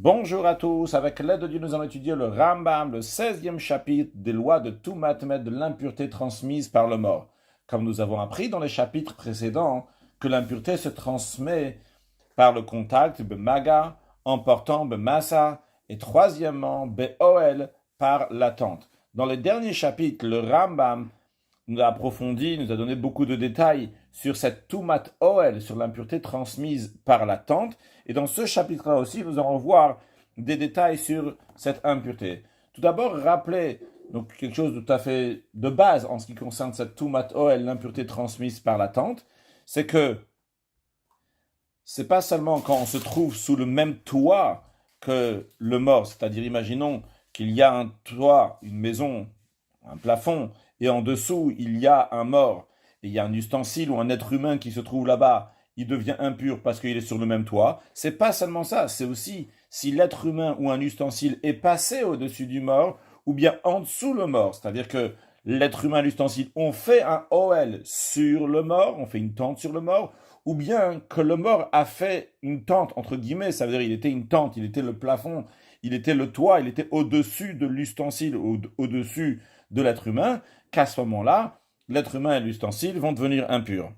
Bonjour à tous, avec l'aide de Dieu, nous allons étudier le Rambam, le 16e chapitre des lois de Toumatmet, de l'impureté transmise par le mort. Comme nous avons appris dans les chapitres précédents, que l'impureté se transmet par le contact, maga, en portant massa, et troisièmement, be'oel, par l'attente. Dans les derniers chapitres, le Rambam nous a approfondi, nous a donné beaucoup de détails sur cette Tumat Oel, sur l'impureté transmise par la tente. Et dans ce chapitre-là aussi, nous allons voir des détails sur cette impureté. Tout d'abord, rappelez donc quelque chose de tout à fait de base en ce qui concerne cette Tumat Oel, l'impureté transmise par la tente, c'est que c'est pas seulement quand on se trouve sous le même toit que le mort, c'est-à-dire imaginons qu'il y a un toit, une maison, un plafond, et en dessous il y a un mort, et il y a un ustensile ou un être humain qui se trouve là-bas, il devient impur parce qu'il est sur le même toit. C'est pas seulement ça, c'est aussi si l'être humain ou un ustensile est passé au-dessus du mort, ou bien en dessous le mort, c'est-à-dire que l'être humain et l'ustensile ont fait un OL sur le mort, on fait une tente sur le mort, ou bien que le mort a fait une tente, entre guillemets, ça veut dire il était une tente, il était le plafond, il était le toit, il était au-dessus de l'ustensile, au-dessus de l'être humain, qu'à ce moment-là, l'être humain et l'ustensile vont devenir impurs.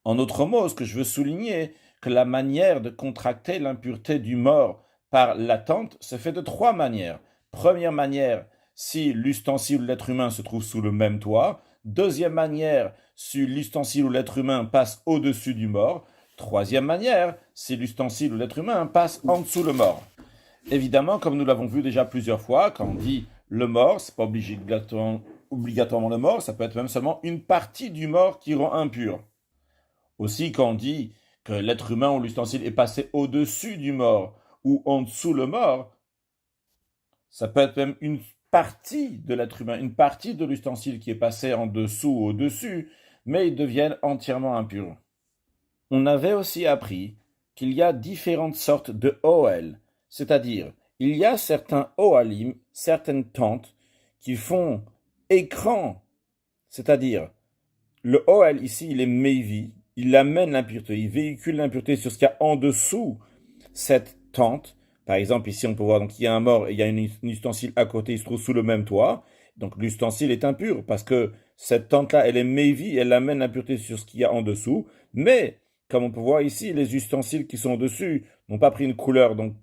En d'autres mots, ce que je veux souligner, que la manière de contracter l'impureté du mort par l'attente se fait de trois manières. Première manière, si l'ustensile ou l'être humain se trouve sous le même toit. Deuxième manière, si l'ustensile ou l'être humain passe au-dessus du mort. Troisième manière, si l'ustensile ou l'être humain passe en dessous le mort. Évidemment, comme nous l'avons vu déjà plusieurs fois, quand on dit le mort, c'est pas obligatoirement le mort, ça peut être même seulement une partie du mort qui rend impur. Aussi, quand on dit que l'être humain ou l'ustensile est passé au-dessus du mort ou en dessous le mort, ça peut être même une partie de l'être humain, une partie de l'ustensile qui est passée en dessous ou au-dessus, mais ils deviennent entièrement impurs. On avait aussi appris qu'il y a différentes sortes de OL, c'est-à-dire il y a certains OALIM, certaines tentes, qui font écran, c'est-à-dire le OL ici, il est Mevi, il amène l'impureté, il véhicule l'impureté sur ce qu'il y a en dessous cette tente. Par exemple, ici, on peut voir donc il y a un mort et il y a un ustensile à côté, il se trouve sous le même toit. Donc l'ustensile est impur parce que cette tente-là, elle est Mevi, elle amène l'impureté sur ce qu'il y a en dessous. Mais, comme on peut voir ici, les ustensiles qui sont au-dessus n'ont pas pris une couleur donc,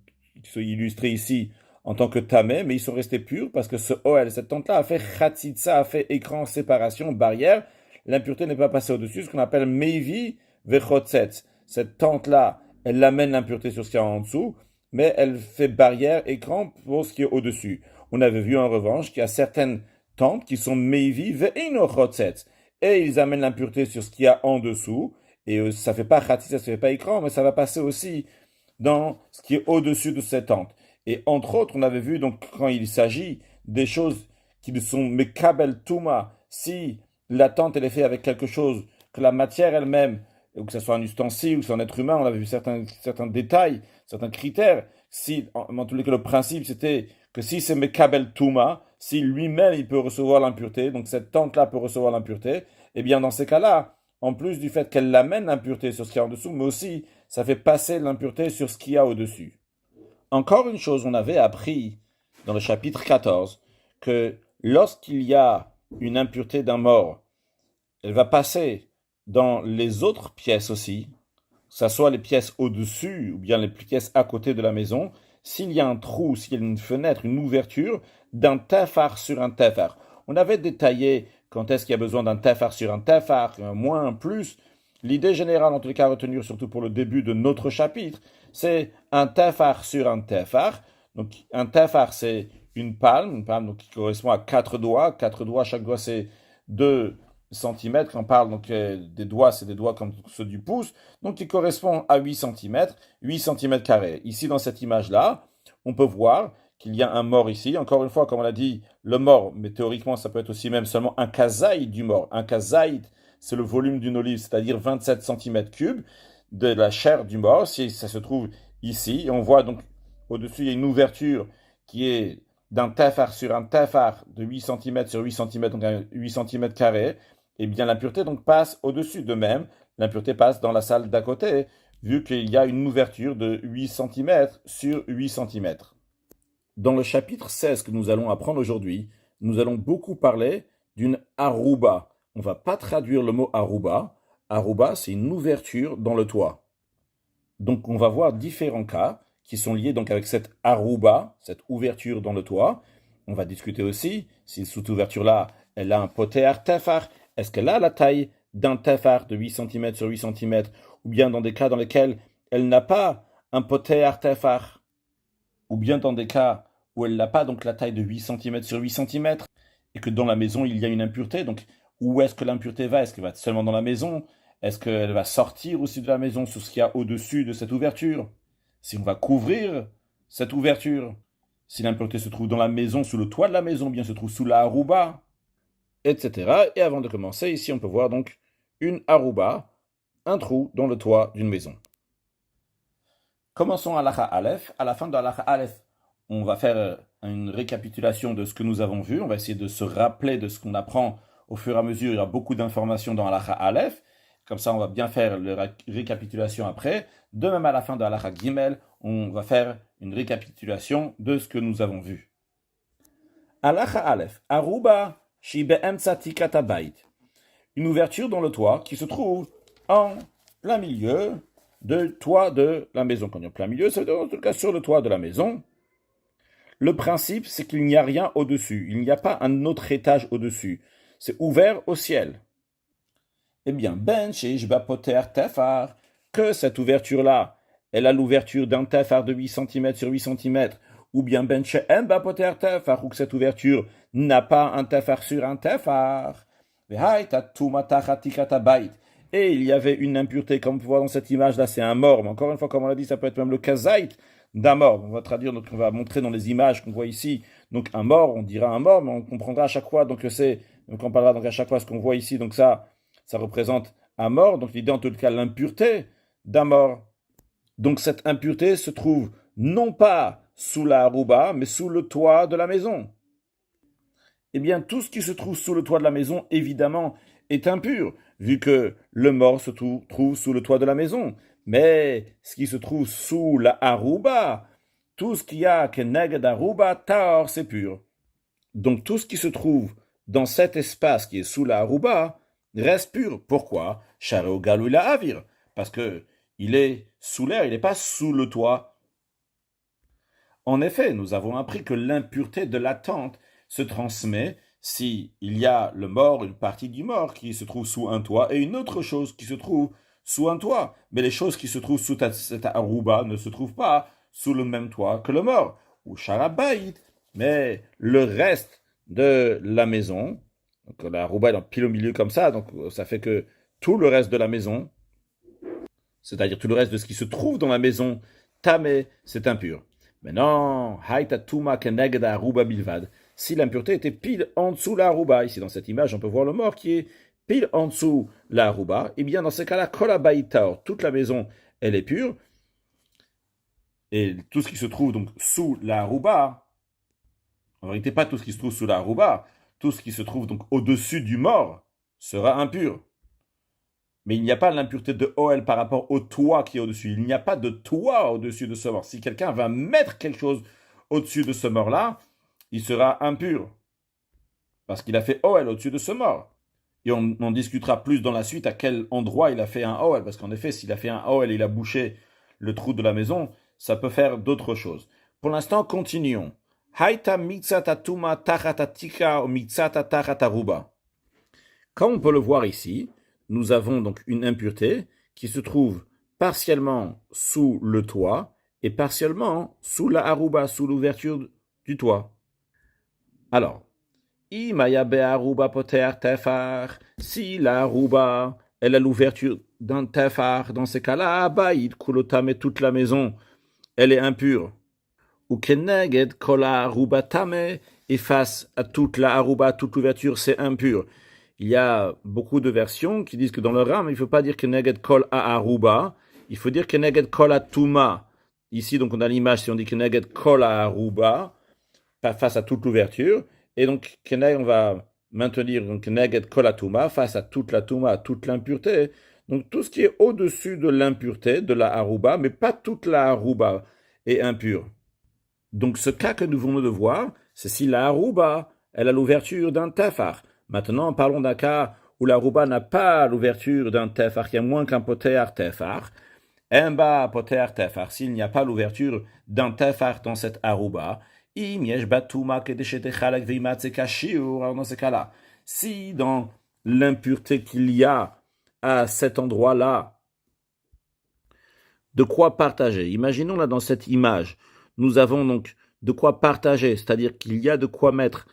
qui sont illustrés ici en tant que tamé, mais ils sont restés purs parce que ce OL, cette tente-là, a fait khatsitsa, a fait écran, séparation, barrière. L'impureté n'est pas passée au-dessus, ce qu'on appelle Mevi Vechotzetz. Cette tente-là, elle amène l'impureté sur ce qu'il y a en dessous, mais elle fait barrière, écran pour ce qui est au-dessus. On avait vu en revanche qu'il y a certaines tentes qui sont Mevi Veinochotzetz, et ils amènent l'impureté sur ce qu'il y a en dessous, et ça fait pas Khatissa, ça fait pas écran, mais ça va passer aussi dans ce qui est au-dessus de cette tente. Et entre autres, on avait vu donc quand il s'agit des choses qui sont Mekabel Tuma, si la tente elle est faite avec quelque chose, que la matière elle-même, ou que ce soit un ustensile ou que ce soit un être humain, on avait vu certains détails, certains critères. Si, en tous les cas, le principe c'était que si c'est Mekabel Tuma, si lui-même il peut recevoir l'impureté, donc cette tente-là peut recevoir l'impureté, eh bien dans ces cas-là, en plus du fait qu'elle amène l'impureté sur ce qu'il y a en dessous, mais aussi ça fait passer l'impureté sur ce qu'il y a au-dessus. Encore une chose, on avait appris dans le chapitre 14 que lorsqu'il y a une impureté d'un mort, elle va passer dans les autres pièces aussi, que ce soit les pièces au-dessus ou bien les pièces à côté de la maison, s'il y a un trou, s'il y a une fenêtre, une ouverture, d'un tafar sur un tafar. On avait détaillé quand est-ce qu'il y a besoin d'un tafar sur un tafar, un moins, un plus. L'idée générale, en tout cas à retenir, surtout pour le début de notre chapitre, c'est un tafar sur un tafar. Donc un tafar, c'est une palme donc, qui correspond à quatre doigts, chaque doigt c'est 2 centimètres. Quand on parle donc, des doigts, c'est des doigts comme ceux du pouce, donc qui correspond à 8 centimètres carrés. Ici, dans cette image-là, on peut voir qu'il y a un mort ici. Encore une fois, comme on l'a dit, le mort, mais théoriquement, ça peut être aussi même seulement un kazaïd du mort. Un kazaïd, c'est le volume d'une olive, c'est-à-dire 27 centimètres cubes de la chair du mort. Si ça se trouve ici, et on voit donc au-dessus, il y a une ouverture qui est d'un tafar sur un tafar de 8 centimètres sur 8 centimètres, donc 8 centimètres carrés, eh bien l'impureté donc passe au-dessus. De même, l'impureté passe dans la salle d'à côté, vu qu'il y a une ouverture de 8 cm sur 8 cm. Dans le chapitre 16 que nous allons apprendre aujourd'hui, nous allons beaucoup parler d'une aruba. On ne va pas traduire le mot aruba. Aruba, c'est une ouverture dans le toit. Donc on va voir différents cas qui sont liés donc avec cette aruba, cette ouverture dans le toit. On va discuter aussi si cette ouverture-là, elle a un poter tefar. Est-ce qu'elle a la taille d'un tefar de 8 cm sur 8 cm, ou bien dans des cas dans lesquels elle n'a pas un poter tefar, ou bien dans des cas où elle n'a pas donc la taille de 8 cm sur 8 cm, et que dans la maison il y a une impureté. Donc où est-ce que l'impureté va? Est-ce qu'elle va être seulement dans la maison? Est-ce qu'elle va sortir aussi de la maison sous ce qu'il y a au-dessus de cette ouverture? Si on va couvrir cette ouverture, si l'impureté se trouve dans la maison, sous le toit de la maison, bien se trouve sous la aruba, etc. Et avant de commencer, ici on peut voir donc une aruba, un trou dans le toit d'une maison. Commençons à l'Alacha Aleph. À la fin de l'Alacha Aleph, on va faire une récapitulation de ce que nous avons vu. On va essayer de se rappeler de ce qu'on apprend au fur et à mesure. Il y a beaucoup d'informations dans l'Alacha Aleph. Comme ça, on va bien faire la récapitulation après. De même, à la fin de l'Alacha Gimel, on va faire une récapitulation de ce que nous avons vu. Alacha Aleph. Aruba shi be'emtza tikat habayit. Une ouverture dans le toit qui se trouve en plein milieu de toit de la maison. Quand on est en plein milieu, ça veut dire en tout cas sur le toit de la maison. Le principe, c'est qu'il n'y a rien au-dessus. Il n'y a pas un autre étage au-dessus. C'est ouvert au ciel. Eh bien, ben sheish poter tefar, que cette ouverture-là, elle a l'ouverture d'un tefar de 8 cm sur 8 cm, ou bien ben she'en poter tefar, ou que cette ouverture n'a pas un tefar sur un tefar. Et il y avait une impureté, comme vous voyez dans cette image-là, c'est un mort. Mais encore une fois, comme on l'a dit, ça peut être même le kazait d'un mort. On va traduire, donc on va montrer dans les images qu'on voit ici. Donc un mort, on dira un mort, mais on comprendra à chaque fois. Donc on parlera donc à chaque fois ce qu'on voit ici. Donc ça représente un mort. Donc l'idée en tout cas l'impureté d'un mort. Donc cette impureté se trouve non pas sous la aruba, mais sous le toit de la maison. Eh bien, tout ce qui se trouve sous le toit de la maison, évidemment, est impur, vu que le mort se trouve sous le toit de la maison. Mais ce qui se trouve sous la aruba, tout ce qu'il y a keneged aruba, taor, c'est pur. Donc tout ce qui se trouve dans cet espace qui est sous la aruba reste pur. Pourquoi? Sharo galou la avir. Parce que il est sous l'air, il n'est pas sous le toit. En effet, nous avons appris que l'impureté de la tente se transmet si il y a le mort, une partie du mort qui se trouve sous un toit et une autre chose qui se trouve sous un toit. Mais les choses qui se trouvent sous cette aruba ne se trouvent pas sous le même toit que le mort. Ou sharabaït. Mais le reste de la maison, donc la aruba est pile au milieu comme ça, donc ça fait que tout le reste de la maison, c'est-à-dire tout le reste de ce qui se trouve dans la maison, tamé, c'est impur. Maintenant, haïtatuma keneged aruba bilvad. Si l'impureté était pile en dessous la aruba, ici dans cette image, on peut voir le mort qui est pile en dessous la aruba, et bien dans ce cas-là, kolabaïtaor, toute la maison, elle est pure, et tout ce qui se trouve donc sous la aruba, en vérité pas tout ce qui se trouve sous la aruba, tout ce qui se trouve donc au-dessus du mort sera impur. Mais il n'y a pas l'impureté de Oel par rapport au toit qui est au-dessus. Il n'y a pas de toit au-dessus de ce mort. Si quelqu'un va mettre quelque chose au-dessus de ce mort-là, il sera impur. Parce qu'il a fait Oel au-dessus de ce mort. Et on en discutera plus dans la suite à quel endroit il a fait un Oel. Parce qu'en effet, s'il a fait un Oel et il a bouché le trou de la maison, ça peut faire d'autres choses. Pour l'instant, continuons. Haïta mitzatatuma tachatatika o mitzatataruba. Comme on peut le voir ici, nous avons donc une impureté qui se trouve partiellement sous le toit et partiellement sous la aruba, sous l'ouverture du toit. Alors, imaya be'aruba poter tefar, si la aruba, elle a l'ouverture d'un tefar, dans ces cas-là, baïd kulotame, toute la maison, elle est impure. Ou keneged kola aruba tame, et face à toute la aruba, toute l'ouverture, c'est impur. Il y a beaucoup de versions qui disent que dans le Ram, il ne faut pas dire keneged kol a aruba, il faut dire keneged kol a tuma. Ici, donc, on a l'image, si on dit keneged kol a aruba, face à toute l'ouverture, et donc, keneged, on va maintenir keneged kol a tuma, face à toute la tuma, toute l'impureté. Donc tout ce qui est au-dessus de l'impureté, de la harouba, mais pas toute la harouba est impure. Donc ce cas que nous venons de voir, c'est si la harouba, elle a l'ouverture d'un tefar. Maintenant, parlons d'un cas où la harouba n'a pas l'ouverture d'un tefar, qui a moins qu'un poter tefar. Emba poter tefar, s'il n'y a pas l'ouverture d'un tefar dans cette harouba, alors dans ce cas-là, si dans l'impureté qu'il y a à cet endroit-là, de quoi partager. Imaginons là dans cette image, nous avons donc de quoi partager, c'est-à-dire qu'il y a de quoi mettre.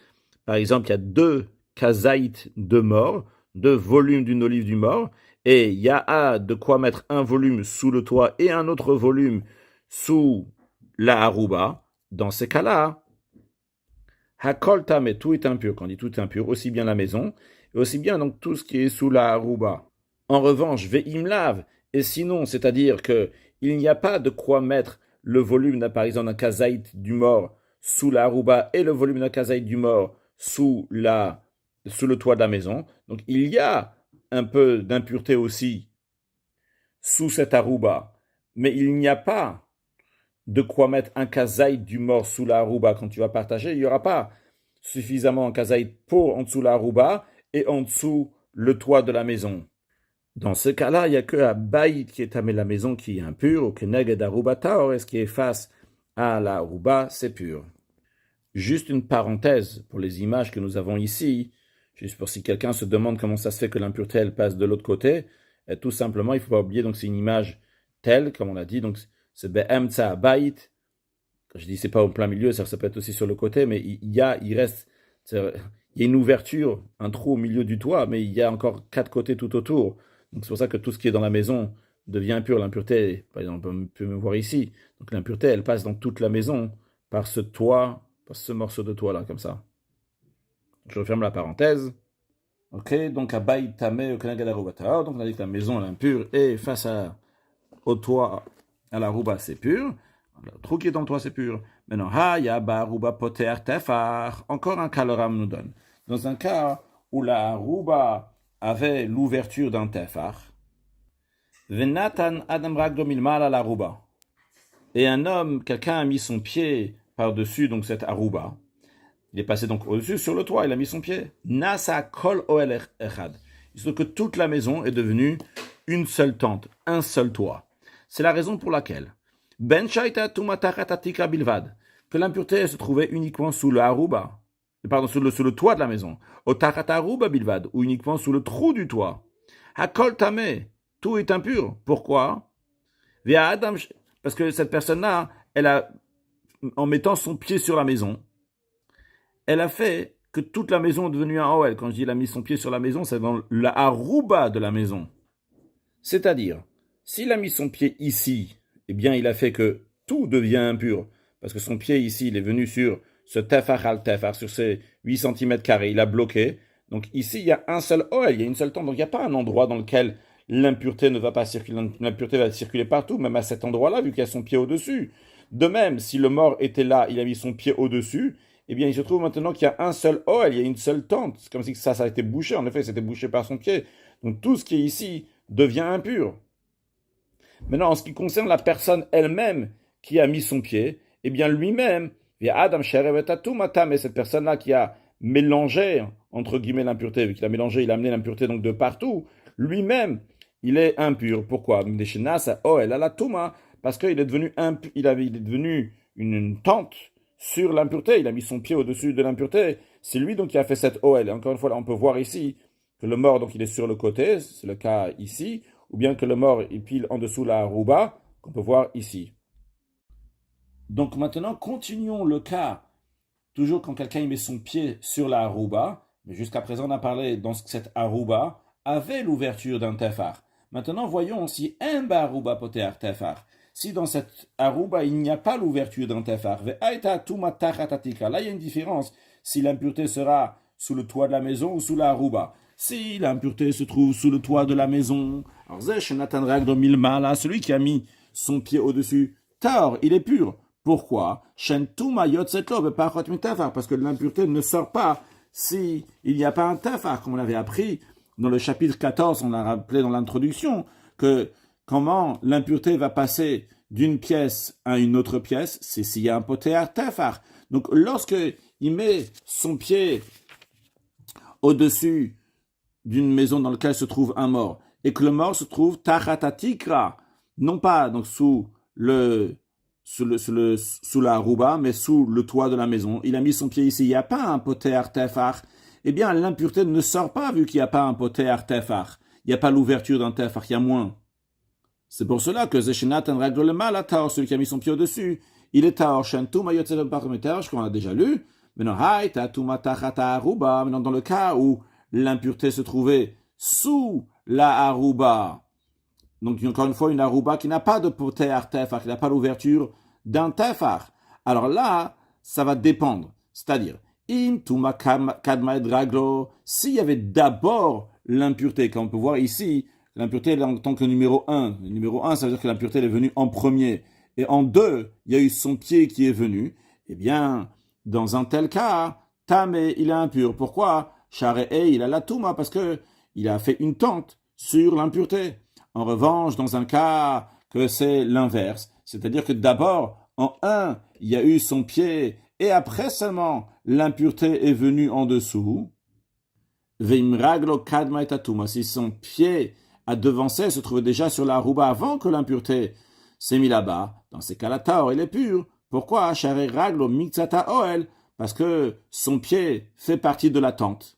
Par exemple, il y a 2 kazaït de mort, 2 volumes d'une olive du mort, et il y a de quoi mettre un volume sous le toit et un autre volume sous la harouba. Dans ces cas-là, hakol tameh, tout est impur. Quand on dit tout est impur, aussi bien la maison, et aussi bien donc tout ce qui est sous la harouba. En revanche, ve'im lave, et sinon, c'est-à-dire que il n'y a pas de quoi mettre le volume, par exemple, d'un kazaït du mort sous la harouba et le volume d'un kazaït du mort sous le toit de la maison. Donc il y a un peu d'impureté aussi sous cette harouba, mais il n'y a pas de quoi mettre un kazaït du mort sous la harouba quand tu vas partager. Il n'y aura pas suffisamment un kazaït pour en dessous la harouba et en dessous le toit de la maison. Dans ce cas-là, il n'y a que à Baït qui est tamé la maison qui est impure, ou que Neged Aruba Taor, ce qui est face à la Aruba, c'est pur. Juste une parenthèse pour les images que nous avons ici, juste pour si quelqu'un se demande comment ça se fait que l'impureté elle passe de l'autre côté, et tout simplement, il ne faut pas oublier, donc c'est une image telle, comme on l'a dit, donc c'est Be'emtsa Baït. Quand je dis c'est pas au plein milieu, ça peut être aussi sur le côté, mais il y a une ouverture, un trou au milieu du toit, mais il y a encore 4 côtés tout autour. Donc c'est pour ça que tout ce qui est dans la maison devient impur. L'impureté, par exemple, on peut me voir ici. Donc l'impureté, elle passe dans toute la maison par ce toit, par ce morceau de toit là, comme ça. Je referme la parenthèse. Ok, donc à Baït Tamé, donc on a dit que la maison est impure et face au toit, à la rouba, c'est pur. Le trou qui est dans le toit, c'est pur. Maintenant, Hayaba, rouba, poter, tefar. Encore un cas, le Ram nous donne. Dans un cas où la rouba avait l'ouverture d'un tefar, Venatan Adam Ragdomilmal à la rouba. Et un homme, quelqu'un a mis son pied par-dessus donc cette arouba. Il est passé donc au-dessus sur le toit, il a mis son pied. Nasa kol oel echad. Il se trouve que toute la maison est devenue une seule tente, un seul toit. C'est la raison pour laquelle Ben shaita tumatachatatika bilvad, que l'impureté se trouvait uniquement sous le harouba, pardon, sous le toit de la maison, au tachatarouba bilvad, ou uniquement sous le trou du toit. Hakol tameh, tout est impur. Pourquoi? Via Adam, parce que cette personne-là, elle a, en mettant son pied sur la maison, elle a fait que toute la maison est devenue un Oel. Quand je dis elle a mis son pied sur la maison, c'est dans la harouba de la maison. C'est-à-dire, s'il a mis son pied ici, eh bien, il a fait que tout devient impur. Parce que son pied ici, il est venu sur ce tefar al tefar, sur ces 8 cm carrés, il a bloqué. Donc ici, il y a un seul Oel, il y a une seule tente. Donc il n'y a pas un endroit dans lequel l'impureté ne va pas circuler. L'impureté va circuler partout, même à cet endroit-là, vu qu'il y a son pied au-dessus. De même, si le mort était là, il a mis son pied au-dessus, eh bien, il se trouve maintenant qu'il y a un seul Oel, il y a une seule tente. C'est comme si ça a été bouché. En effet, c'était bouché par son pied. Donc tout ce qui est ici devient impur. Maintenant, en ce qui concerne la personne elle-même qui a mis son pied, eh bien lui-même, via Adam mais cette personne-là qui a mélangé, entre guillemets, l'impureté, vu qu'il a mélangé, il a amené l'impureté donc de partout, lui-même, il est impur. Pourquoi? Parce qu'il est devenu il est devenu une tente sur l'impureté, il a mis son pied au-dessus de l'impureté. C'est lui donc qui a fait cette OL. Et encore une fois, là, on peut voir ici que le mort, donc il est sur le côté, c'est le cas ici, ou bien que le mort est pile en dessous la rouba, qu'on peut voir ici. Donc maintenant, continuons le cas, toujours quand quelqu'un met son pied sur la arouba, mais jusqu'à présent on a parlé dans cette arouba, avait l'ouverture d'un tefar. Maintenant voyons si un arouba poter tefar. Si dans cette arouba il n'y a pas l'ouverture d'un tefar, là il y a une différence si l'impureté sera sous le toit de la maison ou sous la arouba. Si l'impureté se trouve sous le toit de la maison, alors celui qui a mis son pied au-dessus, Taor, il est pur. Pourquoi? Parce que l'impureté ne sort pas si il n'y a pas un tafar, comme on l'avait appris dans le chapitre 14, on a rappelé dans l'introduction que comment l'impureté va passer d'une pièce à une autre pièce, c'est s'il y a un poter tefar. Donc lorsque il met son pied au-dessus d'une maison dans laquelle se trouve un mort, et que le mort se trouve tachatatikra, non pas donc sous la rouba, mais sous le toit de la maison. Il a mis son pied ici, il n'y a pas un poter tefar. Eh bien, l'impureté ne sort pas vu qu'il n'y a pas un poter tefar. Il n'y a pas l'ouverture d'un tefar, il y a moins. C'est pour cela que Zeshinat en règle le mal à Taor, celui qui a mis son pied au-dessus. Il est Taor Shentum Ayotzel Parameter, qu'on a déjà lu. Maintenant, dans le cas où l'impureté se trouvait sous la aruba. Donc, encore une fois, une aruba qui n'a pas de poter tefar, qui n'a pas l'ouverture d'un tefar. Alors là, ça va dépendre. C'est-à-dire, s'il y avait d'abord l'impureté, comme on peut voir ici, l'impureté est en tant que numéro 1. Le numéro 1, ça veut dire que l'impureté est venue en premier. Et en 2, il y a eu son pied qui est venu. Eh bien, dans un tel cas, Tamé, il est impur. Pourquoi? Share'e, il a la Touma, parce que il a fait une tente sur l'impureté. En revanche, dans un cas que c'est l'inverse, c'est-à-dire que d'abord, en 1, il y a eu son pied, et après seulement, l'impureté est venue en dessous. Veimraglo kadma et atuma, si son pied a devancé, se trouvait déjà sur la rouba avant que l'impureté s'est mis là-bas, dans ces cas-là, Taor, il est pur. Pourquoi? Share raglo mixata oel, parce que son pied fait partie de la tente.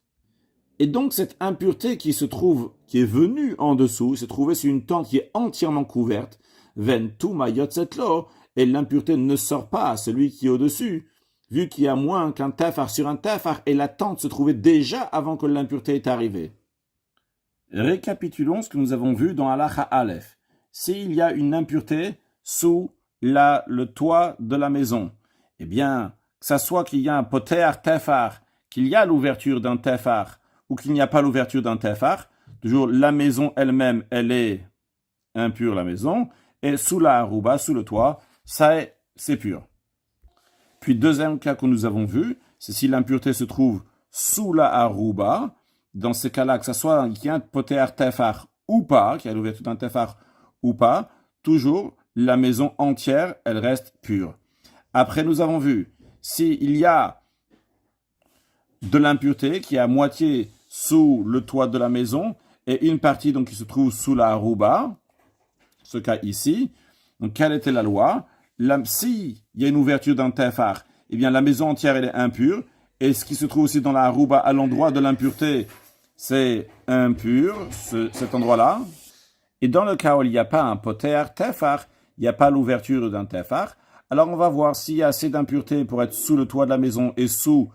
Et donc, cette impureté qui est venue en dessous, s'est trouvée sur une tente qui est entièrement couverte, ven tuma yotzetlo, et l'impureté ne sort pas à celui qui est au-dessus, vu qu'il y a moins qu'un tefar sur un tefar, et la tente se trouvait déjà avant que l'impureté est arrivée. Récapitulons ce que nous avons vu dans Halacha Aleph. S'il y a une impureté sous le toit de la maison, eh bien, que ça soit qu'il y a un poter tefar, qu'il y a l'ouverture d'un tefar, ou qu'il n'y a pas l'ouverture d'un tefar, toujours la maison elle-même, elle est impure, la maison, et sous la harouba, sous le toit, c'est pur. Puis deuxième cas que nous avons vu, c'est si l'impureté se trouve sous la harouba, dans ces cas-là, que ce soit qu'il y a un poter tefar ou pas, qu'il y a l'ouverture d'un tefar ou pas, toujours la maison entière, elle reste pure. Après, nous avons vu, s'il y a de l'impureté qui est à moitié sous le toit de la maison et une partie donc qui se trouve sous la harouba, ce cas ici, donc quelle était la loi? S'il y a une ouverture d'un tefar, eh bien la maison entière elle est impure, et ce qui se trouve aussi dans la harouba à l'endroit de l'impureté, c'est impur, cet endroit-là. Et dans le cas où il n'y a pas un poter tefar, il n'y a pas l'ouverture d'un tefar, alors on va voir s'il y a assez d'impureté pour être sous le toit de la maison et sous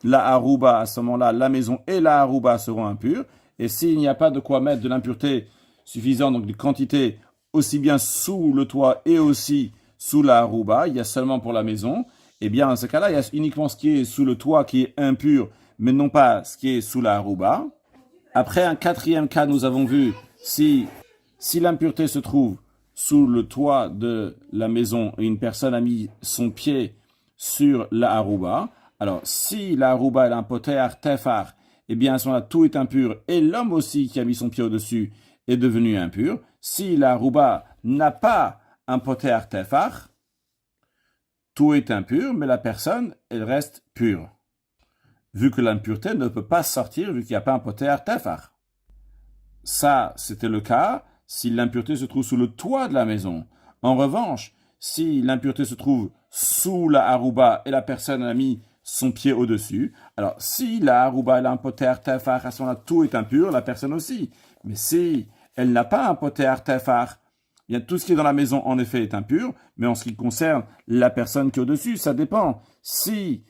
la harouba, à ce moment-là, la maison et la harouba seront impures. Et s'il n'y a pas de quoi mettre de l'impureté suffisante, donc de quantité aussi bien sous le toit et aussi sous la harouba, il y a seulement pour la maison, eh bien, dans ce cas-là, il y a uniquement ce qui est sous le toit qui est impur, mais non pas ce qui est sous la harouba. Après un quatrième cas, nous avons vu si l'impureté se trouve sous le toit de la maison et une personne a mis son pied sur la harouba. Alors, si la harouba est un poter tefar, eh bien, à ce moment-là, tout est impur et l'homme aussi qui a mis son pied au-dessus est devenu impur. Si la harouba n'a pas un poter tefar, tout est impur, mais la personne, elle reste pure. Vu que l'impureté ne peut pas sortir, vu qu'il n'y a pas un poter tefar. Ça, c'était le cas si l'impureté se trouve sous le toit de la maison. En revanche, si l'impureté se trouve sous la harouba et la personne a mis son pied au-dessus, alors si la harouba a un poter tefar, à ce moment-là, tout est impur, la personne aussi. Mais si elle n'a pas un poter tefar, bien, tout ce qui est dans la maison, en effet, est impur, mais en ce qui concerne la personne qui est au-dessus, ça dépend. Si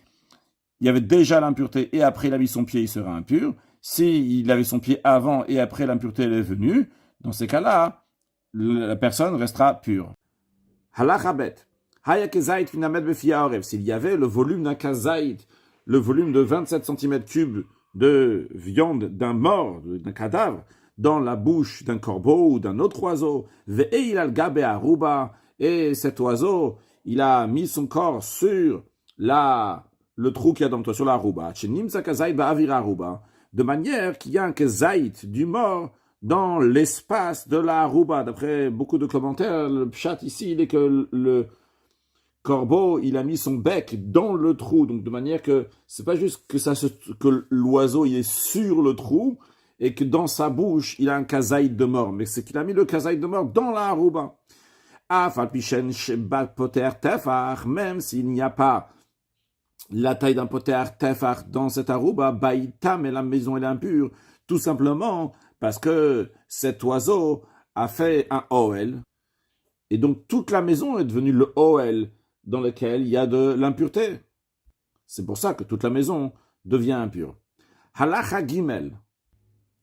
il y avait déjà l'impureté et après il a mis son pied, il sera impur. Si il avait son pied avant et après l'impureté elle est venue, dans ces cas-là, la personne restera pure. Halachabet. S'il y avait le volume d'un kazaït, le volume de 27 cm3 de viande d'un mort, d'un cadavre, dans la bouche d'un corbeau ou d'un autre oiseau, et cet oiseau, il a mis son corps sur le trou qu'il y a dans le toit, sur la rouba. de manière qu'il y a un kezaït du mort dans l'espace de la arouba. D'après beaucoup de commentaires, le pshat ici, il est que le corbeau, il a mis son bec dans le trou, donc de manière que c'est pas juste que l'oiseau il est sur le trou et que dans sa bouche il a un kazaïd de mort, mais c'est qu'il a mis le kazaïd de mort dans la arouba. Même s'il n'y a pas la taille d'un poter tefar dans cette arouba, baïta, mais la maison elle est impure, tout simplement parce que cet oiseau a fait un Oel, et donc toute la maison est devenue le Oel dans lequel il y a de l'impureté. C'est pour ça que toute la maison devient impure. Halacha Gimel.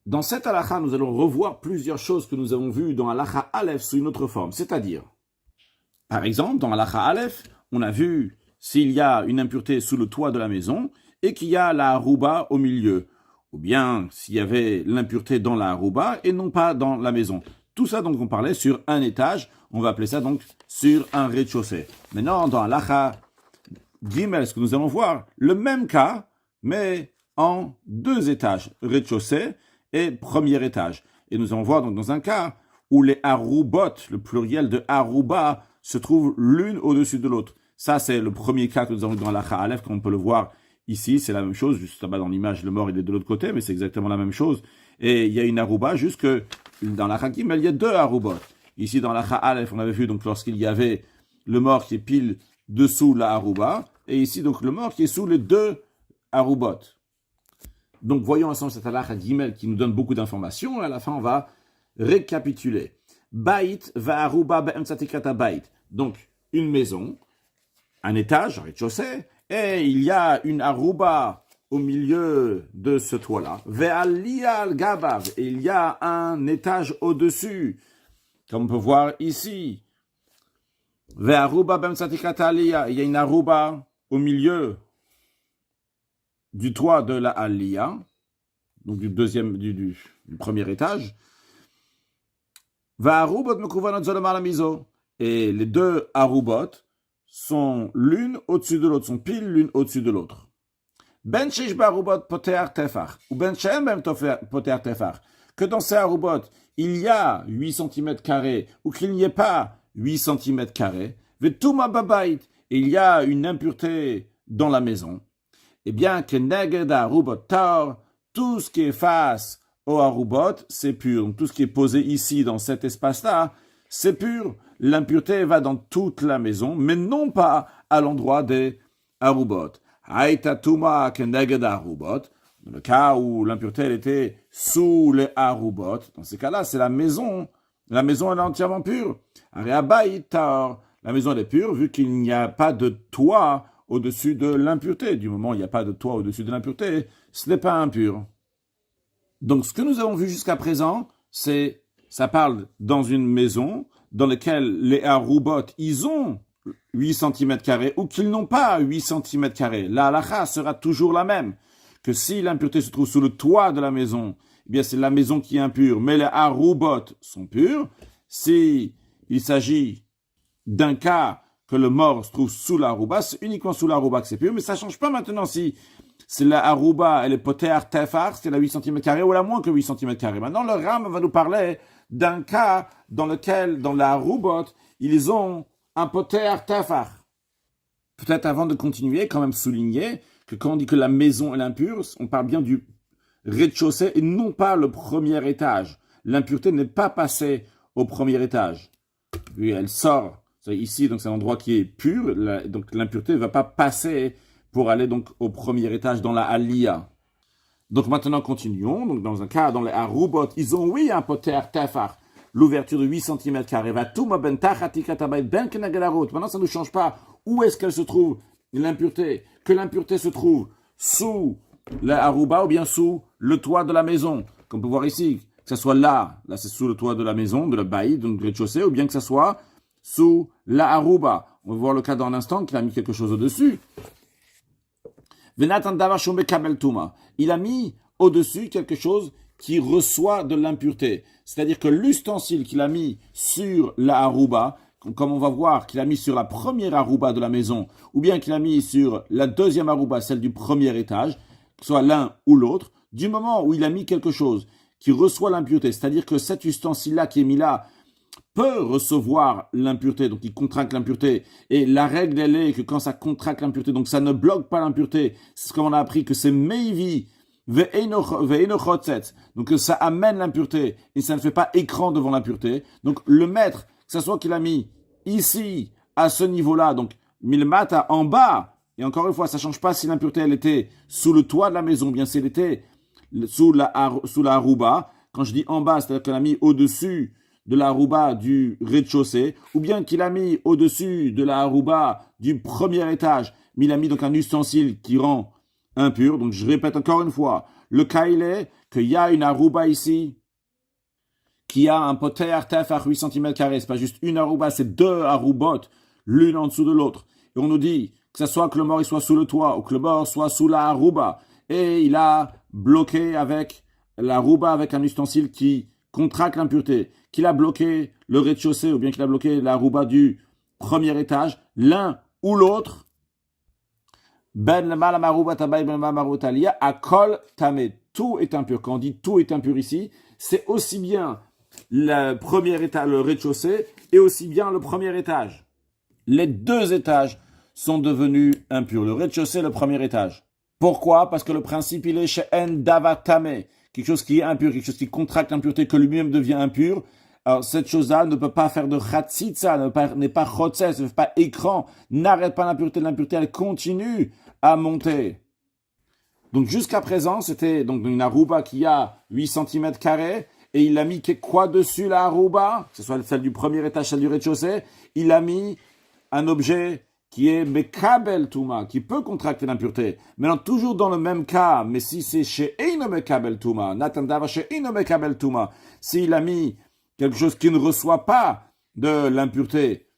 Dans cette halacha, nous allons revoir plusieurs choses que nous avons vues dans halacha Aleph sous une autre forme. C'est-à-dire, par exemple, dans halacha Aleph, on a vu s'il y a une impureté sous le toit de la maison et qu'il y a la harouba au milieu, ou bien s'il y avait l'impureté dans la harouba et non pas dans la maison. Tout ça, donc, on parlait sur un étage. On va appeler ça, donc, sur un rez-de-chaussée. Maintenant, dans halacha Gimel, ce que nous allons voir, le même cas, mais en 2 étages, rez-de-chaussée et premier étage. Et nous allons voir, donc, dans un cas où les haroubot, le pluriel de harouba, se trouvent l'une au-dessus de l'autre. Ça, c'est le premier cas que nous avons dans halacha Aleph, comme on peut le voir ici. C'est la même chose, juste là-bas dans l'image, le mort, il est de l'autre côté, mais c'est exactement la même chose. Et il y a une harouba jusque dans la Hakim, il y a 2 haroubot. Ici, dans la Aleph, on avait vu donc lorsqu'il y avait le mort qui est pile dessous la harouba, et ici, donc, le mort qui est sous les 2 haroubot. Donc, voyons ensemble cette halakha Gimel qui nous donne beaucoup d'informations, et à la fin, on va récapituler. Baït va harouba be'emtsatikata baït. Donc, une maison, un étage, un rez-de-chaussée, et il y a une harouba au milieu de ce toit-là. Ve'aliyal gabav, et il y a un étage au-dessus, comme on peut voir ici. Ve'arouba b'emtsatikata aliyah, il y a une harouba au milieu du toit de la aliyah, donc du premier étage. Ve'aroubot mekuvanot zolomar la miso, et les 2 haroubot sont l'une au-dessus de l'autre, sont pile l'une au-dessus de l'autre. Ben sheish ba'arubot poter tefar, ou ben she'en b'em poter tefar, que dans ces arubot, il y a 8 cm² ou qu'il n'y ait pas 8 cm², ve'tuma babayit, et il y a une impureté dans la maison, eh bien, que neged arubot tar, tout ce qui est face au arubot, c'est pur. Donc, tout ce qui est posé ici, dans cet espace-là, c'est pur. L'impureté va dans toute la maison, mais non pas à l'endroit des arubot. Haïtatuma keneged arubot, dans le cas où l'impureté elle était sous les arubot, dans ces cas-là, c'est la maison. La maison elle est entièrement pure. Areabaïtar, la maison elle est pure vu qu'il n'y a pas de toit au-dessus de l'impureté. Du moment où il n'y a pas de toit au-dessus de l'impureté, ce n'est pas impur. Donc ce que nous avons vu jusqu'à présent, ça parle dans une maison dans laquelle les arubot, ils ont 8 cm² ou qu'ils n'ont pas 8 cm². La halakha sera toujours la même. Que si l'impureté se trouve sous le toit de la maison, eh bien c'est la maison qui est impure, mais les arubot sont purs. Si il s'agit d'un cas que le mort se trouve sous la harouba, c'est uniquement sous la harouba que c'est pur, mais ça ne change pas maintenant si c'est la harouba, elle est poter tefar, c'est la 8 cm² ou elle a moins que 8 cm². Maintenant, le Ram va nous parler d'un cas dans lequel, dans la haroubot, ils ont un poter tefar. Peut-être avant de continuer, quand même souligner que quand on dit que la maison est impure, on parle bien du rez-de-chaussée et non pas le premier étage. L'impureté n'est pas passée au premier étage. Oui, elle sort. C'est ici, donc c'est un endroit qui est pur, donc l'impureté ne va pas passer pour aller donc au premier étage dans la aliyah. Donc maintenant continuons. Donc dans un cas dans les haroubot, ils ont oui un poter tefar, l'ouverture de 8 cm². Maintenant ça ne change pas où est-ce qu'elle se trouve l'impureté. Que l'impureté se trouve sous la harouba ou bien sous le toit de la maison. Comme on peut voir ici, que ce soit là c'est sous le toit de la maison, de la baï, donc rez-de-chaussée, ou bien que ce soit sous la harouba. On va voir le cas dans un instant qu'il a mis quelque chose au-dessus. Il a mis au-dessus quelque chose qui reçoit de l'impureté. C'est-à-dire que l'ustensile qu'il a mis sur la harouba, comme on va voir qu'il a mis sur la première harouba de la maison, ou bien qu'il a mis sur la deuxième harouba, celle du premier étage, que ce soit l'un ou l'autre, Du moment où il a mis quelque chose qui reçoit l'impureté, c'est-à-dire que cet ustensile-là qui est mis là peut recevoir l'impureté, donc il contracte l'impureté, et la règle elle est que quand ça contracte l'impureté, donc ça ne bloque pas l'impureté, c'est ce qu'on a appris que c'est meivi, donc que ça amène l'impureté, et ça ne fait pas écran devant l'impureté. Donc le maître, que ce soit qu'il a mis ici, à ce niveau-là, donc milmata en bas, et encore une fois, ça ne change pas si l'impureté elle était sous le toit de la maison, bien si elle était sous la harouba. Quand je dis en bas, c'est-à-dire qu'il a mis au-dessus de la harouba du rez-de-chaussée, ou bien qu'il a mis au-dessus de la harouba du premier étage, mais il a mis donc un ustensile qui rend impur. Donc je répète encore une fois, le cas il est qu'il y a une harouba ici, qui a un poter tef à 8 cm, c'est pas juste une harouba, c'est deux haroubotes, l'une en dessous de l'autre. Et on nous dit que ce soit que le mort il soit sous le toit, ou que le mort soit sous la harouba, et il a bloqué avec la harouba avec un ustensile qui contracte l'impureté, qu'il a bloqué le rez-de-chaussée, ou bien qu'il a bloqué la harouba du premier étage, l'un ou l'autre, ben lema la marouba tabay ben lema maroutalia, akol tamé, tout est impur. Quand on dit tout est impur ici, c'est aussi bien le premier étage, le rez-de-chaussée, et aussi bien le premier étage. Les deux étages sont devenus impurs, le rez-de-chaussée et le premier étage. Pourquoi? Parce que le principe, il est chez en davatame, quelque chose qui est impur, quelque chose qui contracte l'impureté, que lui-même devient impur. Alors, cette chose-là ne peut pas faire de chatzitza, n'est pas chotzes, ne fait pas écran, n'arrête pas l'impureté, elle continue à monter. Donc, jusqu'à présent, c'était donc une arouba qui a 8 cm carrés, et il a mis quoi dessus la arouba, que ce soit celle du premier étage, celle du rez-de-chaussée, il a mis un objet qui est mekabel touma, qui peut contracter l'impureté. Maintenant, toujours dans le même cas, mais si c'est chez Eino mekabel touma, Natandava chez Eino mekabel touma, s'il a mis quelque chose qui ne reçoit pas de l'impureté,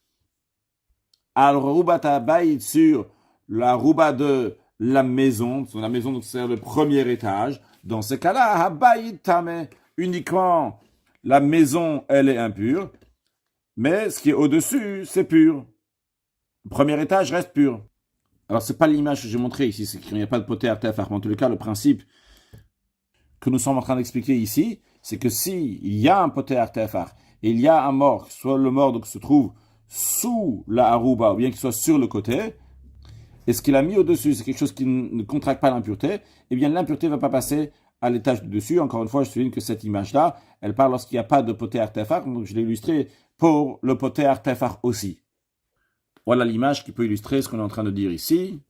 alors rouba tabaïd sur la rouba de la maison donc c'est le premier étage, dans ce cas-là, habaïd tame, uniquement la maison, elle est impure, mais ce qui est au-dessus, c'est pur. Le premier étage reste pur. Alors, ce n'est pas l'image que j'ai montrée ici, c'est qu'il n'y a pas de poter tefar. Mais en tout cas, le principe que nous sommes en train d'expliquer ici, c'est que s'il y a un poter tefar et il y a un mort, soit le mort donc, se trouve sous la harouba ou bien qu'il soit sur le côté, et ce qu'il a mis au-dessus, c'est quelque chose qui ne contracte pas l'impureté, eh bien l'impureté ne va pas passer à l'étage du dessus. Encore une fois, je souligne que cette image-là, elle parle lorsqu'il n'y a pas de poter tefar, donc je l'ai illustré pour le poter tefar aussi. Voilà l'image qui peut illustrer ce qu'on est en train de dire ici.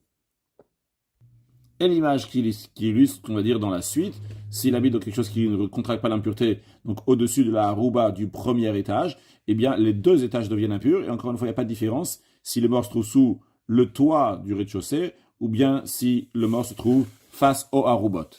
Et l'image qui illustre ce qu'on va dire dans la suite, s'il habite dans quelque chose qui ne contracte pas l'impureté, donc au-dessus de la harouba du premier étage, eh bien les deux étages deviennent impurs. Et encore une fois, il n'y a pas de différence si le mort se trouve sous le toit du rez-de-chaussée ou bien si le mort se trouve face au haroubot.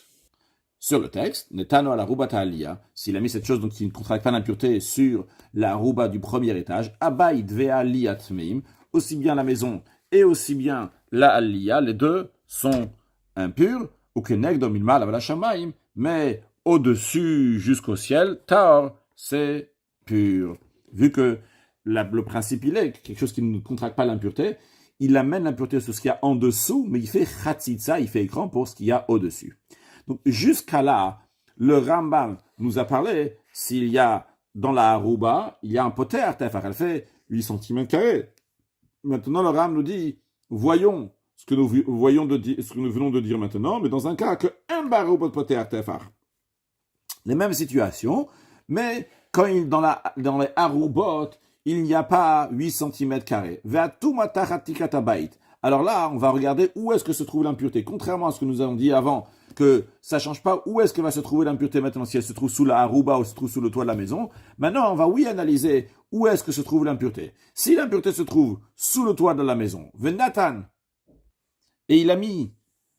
Sur le texte, Netano à la roubata aliyah, s'il a mis cette chose donc, qui ne contracte pas l'impureté sur la harouba du premier étage, abaïd vea liyatmeim, aussi bien la maison et aussi bien la aliyah, les deux sont impurs, ou que negdom ilma la shamaim, mais au-dessus jusqu'au ciel, taor, c'est pur. Vu que le principe il est quelque chose qui ne contracte pas l'impureté, il amène l'impureté sur ce qu'il y a en dessous, mais il fait chatzitza, il fait écran pour ce qu'il y a au-dessus. Donc jusqu'à là, le Rambam nous a parlé s'il y a dans la harouba, il y a un poter tefar, elle fait 8 cm carrés. Maintenant, le Rambam nous dit, voyons ce que nous venons de dire maintenant, mais dans un cas que un baroubot poter tefar. Les mêmes situations, mais quand dans les haroubot, il n'y a pas 8 cm carrés. Alors là, on va regarder où est-ce que se trouve l'impureté. Contrairement à ce que nous avons dit avant, que ça ne change pas où est-ce que va se trouver l'impureté maintenant, si elle se trouve sous la harouba ou se trouve sous le toit de la maison. Maintenant, on va analyser où est-ce que se trouve l'impureté. Si l'impureté se trouve sous le toit de la maison, Venatan, et il a mis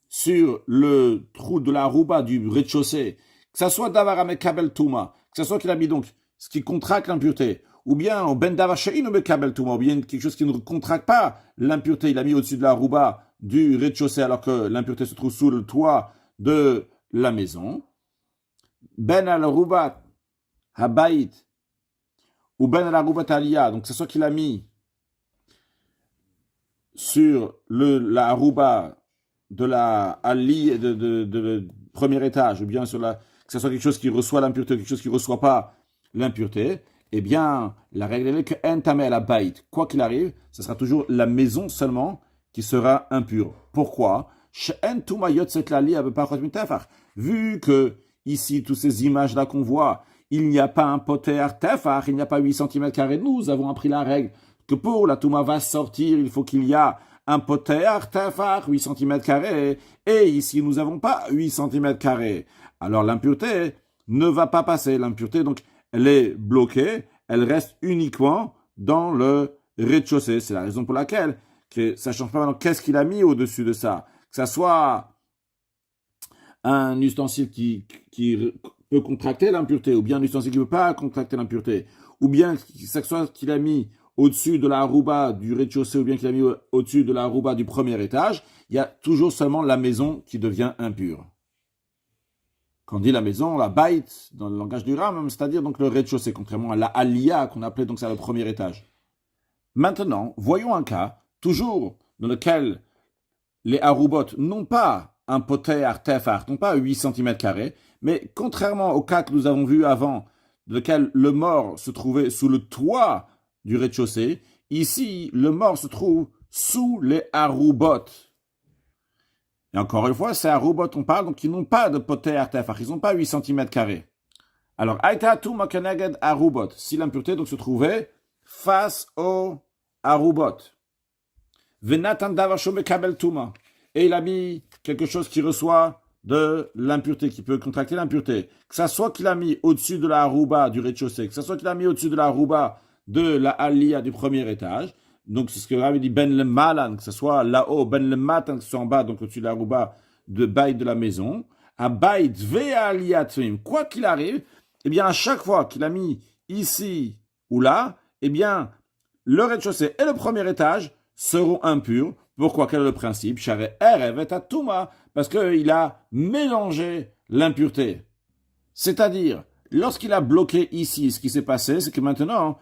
sur le trou de la harouba du rez-de-chaussée, que ça soit Davarame Kabel Touma, que ça soit qu'il a mis donc ce qui contracte l'impureté, ou bien Ben Davashaïn ou Kabel Touma, ou bien quelque chose qui ne contracte pas l'impureté, il a mis au-dessus de la harouba du rez-de-chaussée alors que l'impureté se trouve sous le toit de la maison. Ben al-Roubat Habaït ou Ben al-Roubat Aliyah, donc c'est soit qu'il a mis sur la harouba de la Ali, premier étage, ou bien que ce soit quelque chose qui reçoit l'impureté, quelque chose qui ne reçoit pas l'impureté, eh bien, la règle est que en tameh la bait, quoi qu'il arrive, ce sera toujours la maison seulement qui sera impure. Pourquoi? Vu que ici, toutes ces images-là qu'on voit, il n'y a pas un poter tefar, il n'y a pas 8 cm², nous avons appris la règle que pour la touma va sortir, il faut qu'il y a un poter tefar, 8 cm², et ici, nous n'avons pas 8 cm². Alors, l'impureté ne va pas passer. L'impureté, donc, elle est bloquée, elle reste uniquement dans le rez-de-chaussée. C'est la raison pour laquelle que ça ne change pas maintenant qu'est-ce qu'il a mis au-dessus de ça. Que ça soit un ustensile qui peut contracter l'impureté, ou bien un ustensile qui ne peut pas contracter l'impureté, ou bien que ça soit qu'il a mis au-dessus de la harouba du rez-de-chaussée, ou bien qu'il a mis au-dessus de la harouba du premier étage, il y a toujours seulement la maison qui devient impure. Quand on dit la maison, la bait, dans le langage du Ram, c'est-à-dire donc le rez-de-chaussée, contrairement à la aliyah qu'on appelait donc ça le premier étage. Maintenant, voyons un cas, toujours dans lequel les haroubot n'ont pas un poter tefar, n'ont pas 8 cm², mais contrairement au cas que nous avons vu avant, dans lequel le mort se trouvait sous le toit du rez-de-chaussée, ici, le mort se trouve sous les haroubot. Et encore une fois, ces haroubot, on parle, donc ils n'ont pas de poter tefar, ils n'ont pas 8 cm². Alors, aïta tu makeneged haroubot, si l'impureté donc se trouvait face au haroubot. Venatan davasho mekabel tuma. Et il a mis quelque chose qui reçoit de l'impureté, qui peut contracter l'impureté. Que ça soit qu'il a mis au-dessus de la harouba du rez-de-chaussée, que ça soit qu'il a mis au-dessus de la harouba de la aliyah du premier étage. Donc, c'est ce que Rabbi dit, ben le malan, que ce soit là-haut, ben le matan, que ce soit en bas, donc au-dessus de la harouba de bail de la maison. À bail ve aliyah tfim. Quoi qu'il arrive, eh bien, à chaque fois qu'il a mis ici ou là, eh bien, le rez-de-chaussée et le premier étage seront impurs. Pourquoi? Quel est le principe? Parce qu'il a mélangé l'impureté. C'est-à-dire, lorsqu'il a bloqué ici, ce qui s'est passé, c'est que maintenant,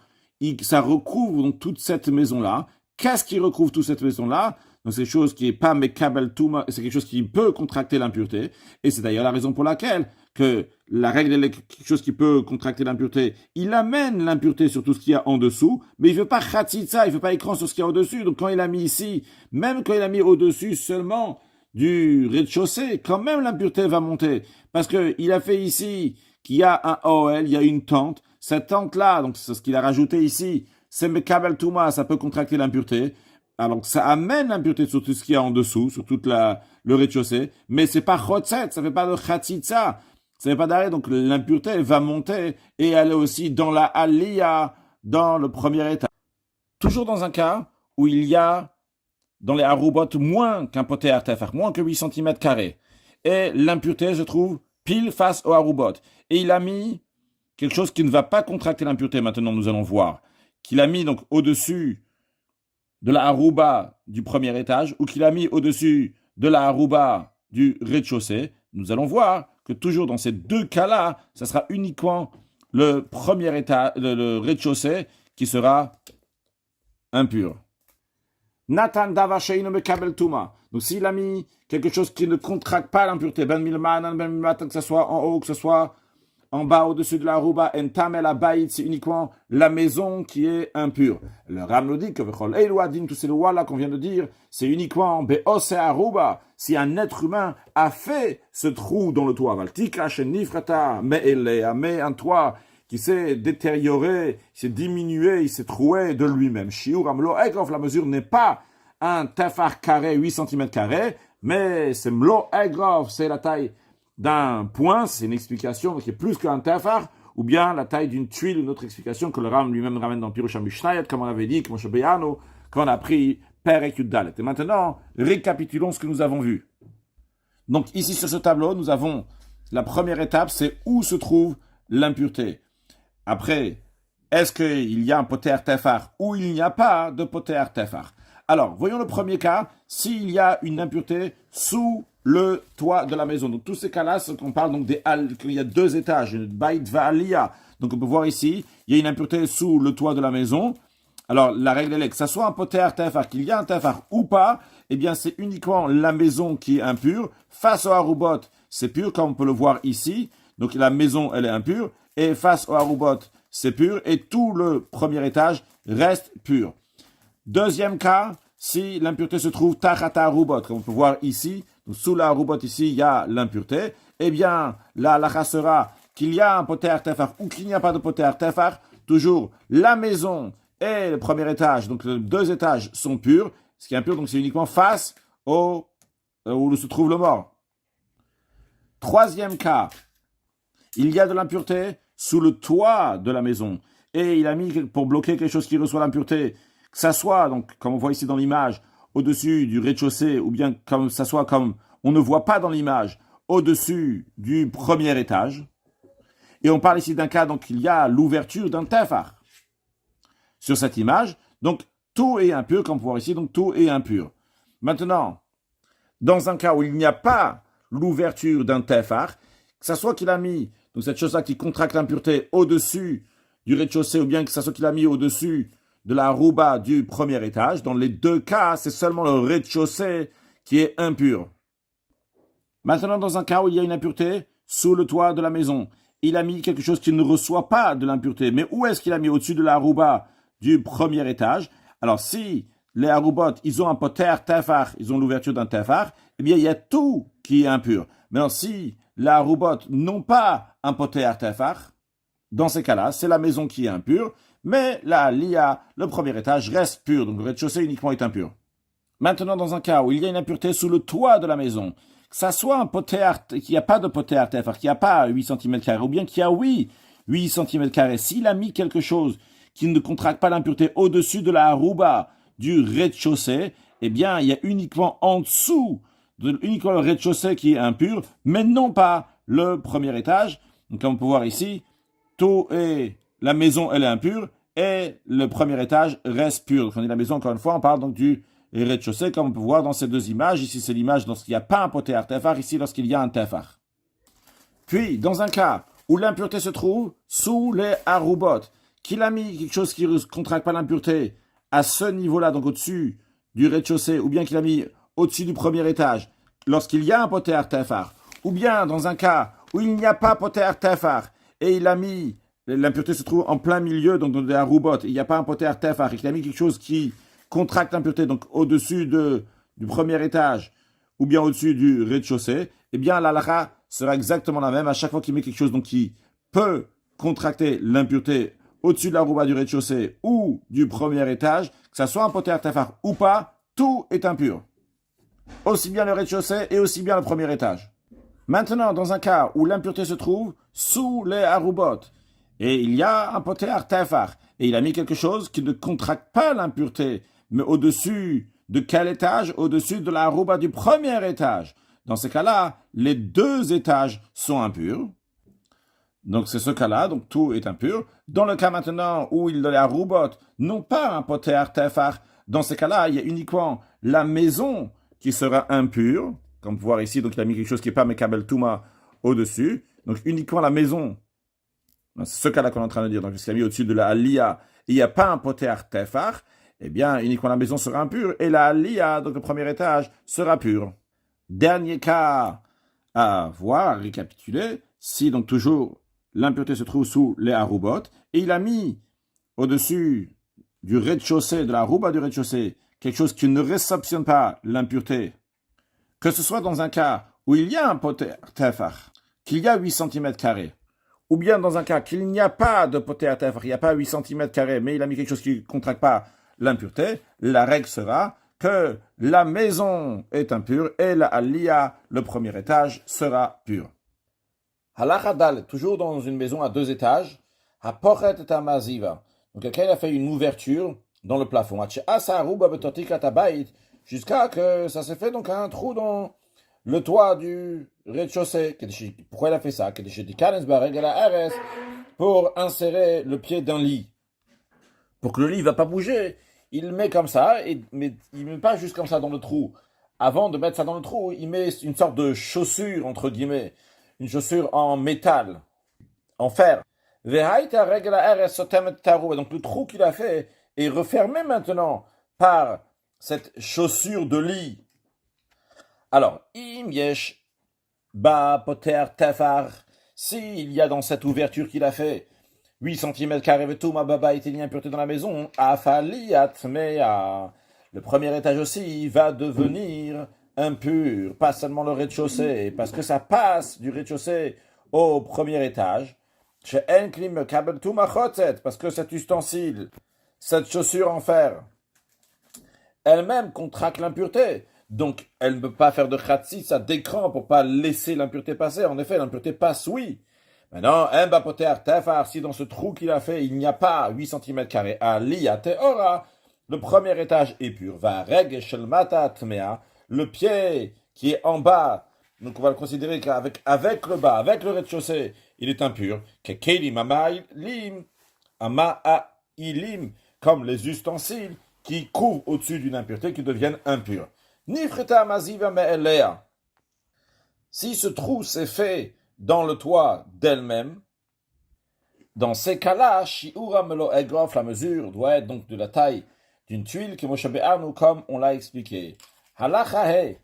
ça recouvre donc toute cette maison-là. Qu'est-ce qui recouvre toute cette maison-là? Donc, c'est quelque chose qui n'est pas mekabel tuma, c'est quelque chose qui peut contracter l'impureté. Et c'est d'ailleurs la raison pour laquelle que la règle est quelque chose qui peut contracter l'impureté. Il amène l'impureté sur tout ce qu'il y a en dessous, mais il ne veut pas khatsitsa, il ne veut pas écran sur ce qu'il y a au-dessus. Donc, quand il a mis ici, même quand il a mis au-dessus seulement du rez-de-chaussée, quand même l'impureté va monter. Parce que il a fait ici qu'il y a un OL, il y a une tente. Cette tente-là, donc c'est ce qu'il a rajouté ici, c'est mekabel tuma, ça peut contracter l'impureté. Alors, ça amène l'impureté sur tout ce qu'il y a en dessous, sur toute le rez-de-chaussée, mais c'est pas chotset, ça fait pas de khatsitsa. Ça fait pas d'arrêt, donc l'impureté elle va monter et elle est aussi dans la aliyah, dans le premier état. Toujours dans un cas où il y a dans les haroubot moins qu'un poter tefar, moins que 8 cm². Et l'impureté se trouve pile face au haroubot. Et il a mis quelque chose qui ne va pas contracter l'impureté, maintenant nous allons voir. Qu'il a mis donc au-dessus de la harouba du premier étage ou qu'il a mis au-dessus de la harouba du rez-de-chaussée. Nous allons voir que toujours dans ces deux cas-là, ça sera uniquement le premier étage, le rez-de-chaussée qui sera impur. Nathan davasheino mekabel tuma. Donc s'il a mis quelque chose qui ne contracte pas l'impureté, ben milmanan, ben milmatan, que ce soit en haut, que ce soit en bas, au-dessus de la harouba, en tamel abayit, c'est uniquement la maison qui est impure. Le Ram nous dit que vechol eiluadim, tous ces lois-là qu'on vient de dire, c'est uniquement beose harouba, si un être humain a fait ce trou dans le toit, valtika shenifrata, mais un toit qui s'est détérioré, il s'est diminué, il s'est troué de lui-même. Shiur amlo egrof, la mesure n'est pas un tefar carré, 8 cm², mais c'est mlo egrof, c'est la taille d'un point, c'est une explication qui est plus qu'un tefar, ou bien la taille d'une tuile, une autre explication que le Ram lui-même ramène dans Pirush HaMishnayot, comme on avait dit, comme Shebeyano, quand on a pris Perek Yud-Dalet. Et maintenant, récapitulons ce que nous avons vu. Donc ici sur ce tableau, nous avons la première étape, c'est où se trouve l'impureté. Après, est-ce qu'il y a un poter tefar ou il n'y a pas de poter tefar? Alors, voyons le premier cas, s'il y a une impureté sous le toit de la maison. Donc, tous ces cas-là, c'est qu'on parle donc qu'il y a deux étages, une bait va'aliyah. Donc, on peut voir ici, il y a une impureté sous le toit de la maison. Alors, la règle est que ça soit un poter tefar, qu'il y a un tefar ou pas, eh bien, c'est uniquement la maison qui est impure. Face au haroubot, c'est pur, comme on peut le voir ici. Donc la maison, elle est impure. Et face au Arubot, c'est pur. Et tout le premier étage reste pur. Deuxième cas, si l'impureté se trouve tachata Arubot, comme on peut voir ici. Donc sous la Arubot, ici, il y a l'impureté. Eh bien, la halakha sera qu'il y a un poter tefar ou qu'il n'y a pas de poter tefar. Toujours, la maison et le premier étage, donc les deux étages sont purs. Ce qui est impur, donc c'est uniquement face au où se trouve le mort. Troisième cas, il y a de l'impureté sous le toit de la maison. Et il a mis, pour bloquer quelque chose qui reçoit l'impureté, que ça soit, donc, comme on voit ici dans l'image, au-dessus du rez-de-chaussée, ou bien comme ça soit comme on ne voit pas dans l'image, au-dessus du premier étage. Et on parle ici d'un cas, donc il y a l'ouverture d'un tefar sur cette image. Donc tout est impur, comme on peut voir ici, donc tout est impur. Maintenant, dans un cas où il n'y a pas l'ouverture d'un tefar, que ce soit qu'il a mis donc cette chose-là qui contracte l'impureté au-dessus du rez-de-chaussée, ou bien que ce soit qu'il a mis au-dessus de la rouba du premier étage, dans les deux cas, c'est seulement le rez-de-chaussée qui est impur. Maintenant, dans un cas où il y a une impureté sous le toit de la maison, il a mis quelque chose qui ne reçoit pas de l'impureté. Mais où est-ce qu'il a mis au-dessus de la rouba du premier étage? Alors, si les Arubot, ils ont un poter tefar, ils ont l'ouverture d'un tefar, eh bien, il y a tout qui est impur. Maintenant, si les Arubot n'ont pas un poter tefar, dans ces cas-là, c'est la maison qui est impure, mais la lia, le premier étage, reste pur. Donc, le rez-de-chaussée uniquement est impur. Maintenant, dans un cas où il y a une impureté sous le toit de la maison, que ça soit un poter, qu'il n'y a pas de poter tefar, qu'il n'y a pas 8 cm², ou bien qu'il y a, oui, 8 cm², s'il a mis quelque chose qui ne contracte pas l'impureté au-dessus de la harouba du rez-de-chaussée, eh bien, il y a uniquement en dessous, uniquement le rez-de-chaussée qui est impur, mais non pas le premier étage. Donc, comme on peut voir ici, tout est, la maison, elle est impure, et le premier étage reste pur. Donc, on dit la maison, encore une fois, on parle donc du rez-de-chaussée, comme on peut voir dans ces deux images. Ici, c'est l'image lorsqu'il n'y a pas un poter tefar, ici, lorsqu'il y a un tefar. Puis, dans un cas où l'impureté se trouve sous les arubot, qu'il a mis quelque chose qui ne contracte pas l'impureté à ce niveau-là, donc au-dessus du rez-de-chaussée, ou bien qu'il a mis au-dessus du premier étage, lorsqu'il y a un poter tefar, ou bien dans un cas où il n'y a pas poter tefar, et il a mis, l'impureté se trouve en plein milieu, donc dans des arubot, il n'y a pas un poter tefar, et qu'il a mis quelque chose qui contracte l'impureté, donc au-dessus du premier étage, ou bien au-dessus du rez-de-chaussée, eh bien la halakha sera exactement la même à chaque fois qu'il met quelque chose donc, qui peut contracter l'impureté au-dessus de la rouba du rez-de-chaussée ou du premier étage, que ça soit un poter tefar ou pas, tout est impur. Aussi bien le rez-de-chaussée et aussi bien le premier étage. Maintenant, dans un cas où l'impureté se trouve sous les arubot, et il y a un poter tefar, et il a mis quelque chose qui ne contracte pas l'impureté, mais au-dessus de quel étage? Au-dessus de la rouba du premier étage. Dans ce cas-là, les deux étages sont impurs. Donc, c'est ce cas-là, donc tout est impur. Dans le cas maintenant où les arubot n'ont pas un poter tefar, dans ce cas-là, il y a uniquement la maison qui sera impure. Comme vous pouvez voir ici, donc il a mis quelque chose qui n'est pas mekabel touma au-dessus. Donc, uniquement la maison. C'est ce cas-là qu'on est en train de dire. Donc, ce qu'il a mis au-dessus de la alia, il n'y a pas un poter tefar, eh bien, uniquement la maison sera impure. Et la alia, donc le premier étage, sera pur. Dernier cas à voir, à récapituler, si donc toujours l'impureté se trouve sous les arubot, et il a mis au-dessus du rez-de-chaussée, de la rouba du rez-de-chaussée, quelque chose qui ne réceptionne pas l'impureté, que ce soit dans un cas où il y a un poter tefar, qu'il y a 8 cm², ou bien dans un cas qu'il n'y a pas de poter tefar, il n'y a pas 8 cm², mais il a mis quelque chose qui ne contracte pas l'impureté, la règle sera que la maison est impure et la alia, le premier étage, sera pur. Halakha dal, toujours dans une maison à deux étages, hapochet et amaziva. Donc quelqu'un a fait une ouverture dans le plafond. Jusqu'à que ça s'est fait donc un trou dans le toit du rez-de-chaussée. Pourquoi il a fait ça? Pour insérer le pied d'un lit. Pour que le lit ne va pas bouger, il le met comme ça, mais il ne met pas juste comme ça dans le trou. Avant de mettre ça dans le trou, il met une sorte de chaussure, entre guillemets, une chaussure en métal, en fer. Donc le trou qu'il a fait est refermé maintenant par cette chaussure de lit. Alors, im yesh Ba poter tefar, s'il y a dans cette ouverture qu'il a fait 8 cm vetou ma baba était impureté dans la maison, afaliat mea. Le premier étage aussi va devenir impur, pas seulement le rez-de-chaussée, parce que ça passe du rez-de-chaussée au premier étage. Chez Enklim kabel tout machotzet, parce que cet ustensile, cette chaussure en fer, elle-même contracte l'impureté. Donc, elle ne peut pas faire de khatsi, d'écran pour pas laisser l'impureté passer. En effet, l'impureté passe, oui. Maintenant, Mbapoter Tefar, si dans ce trou qu'il a fait, il n'y a pas 8 cm, à Liateora, le premier étage est pur. Va Regeshel Tmea, le pied qui est en bas, donc on va le considérer avec le bas, avec le rez-de-chaussée, il est impur. Kekelim Amailim, comme les ustensiles qui couvrent au-dessus d'une impureté qui deviennent impurs. Nifreta Maziva Me'elea. Si ce trou s'est fait dans le toit d'elle-même, dans ces cas-là, Shiura Melo Egrof, la mesure doit être donc de la taille d'une tuile que Moshe Be'anu, comme on l'a expliqué. Halacha He.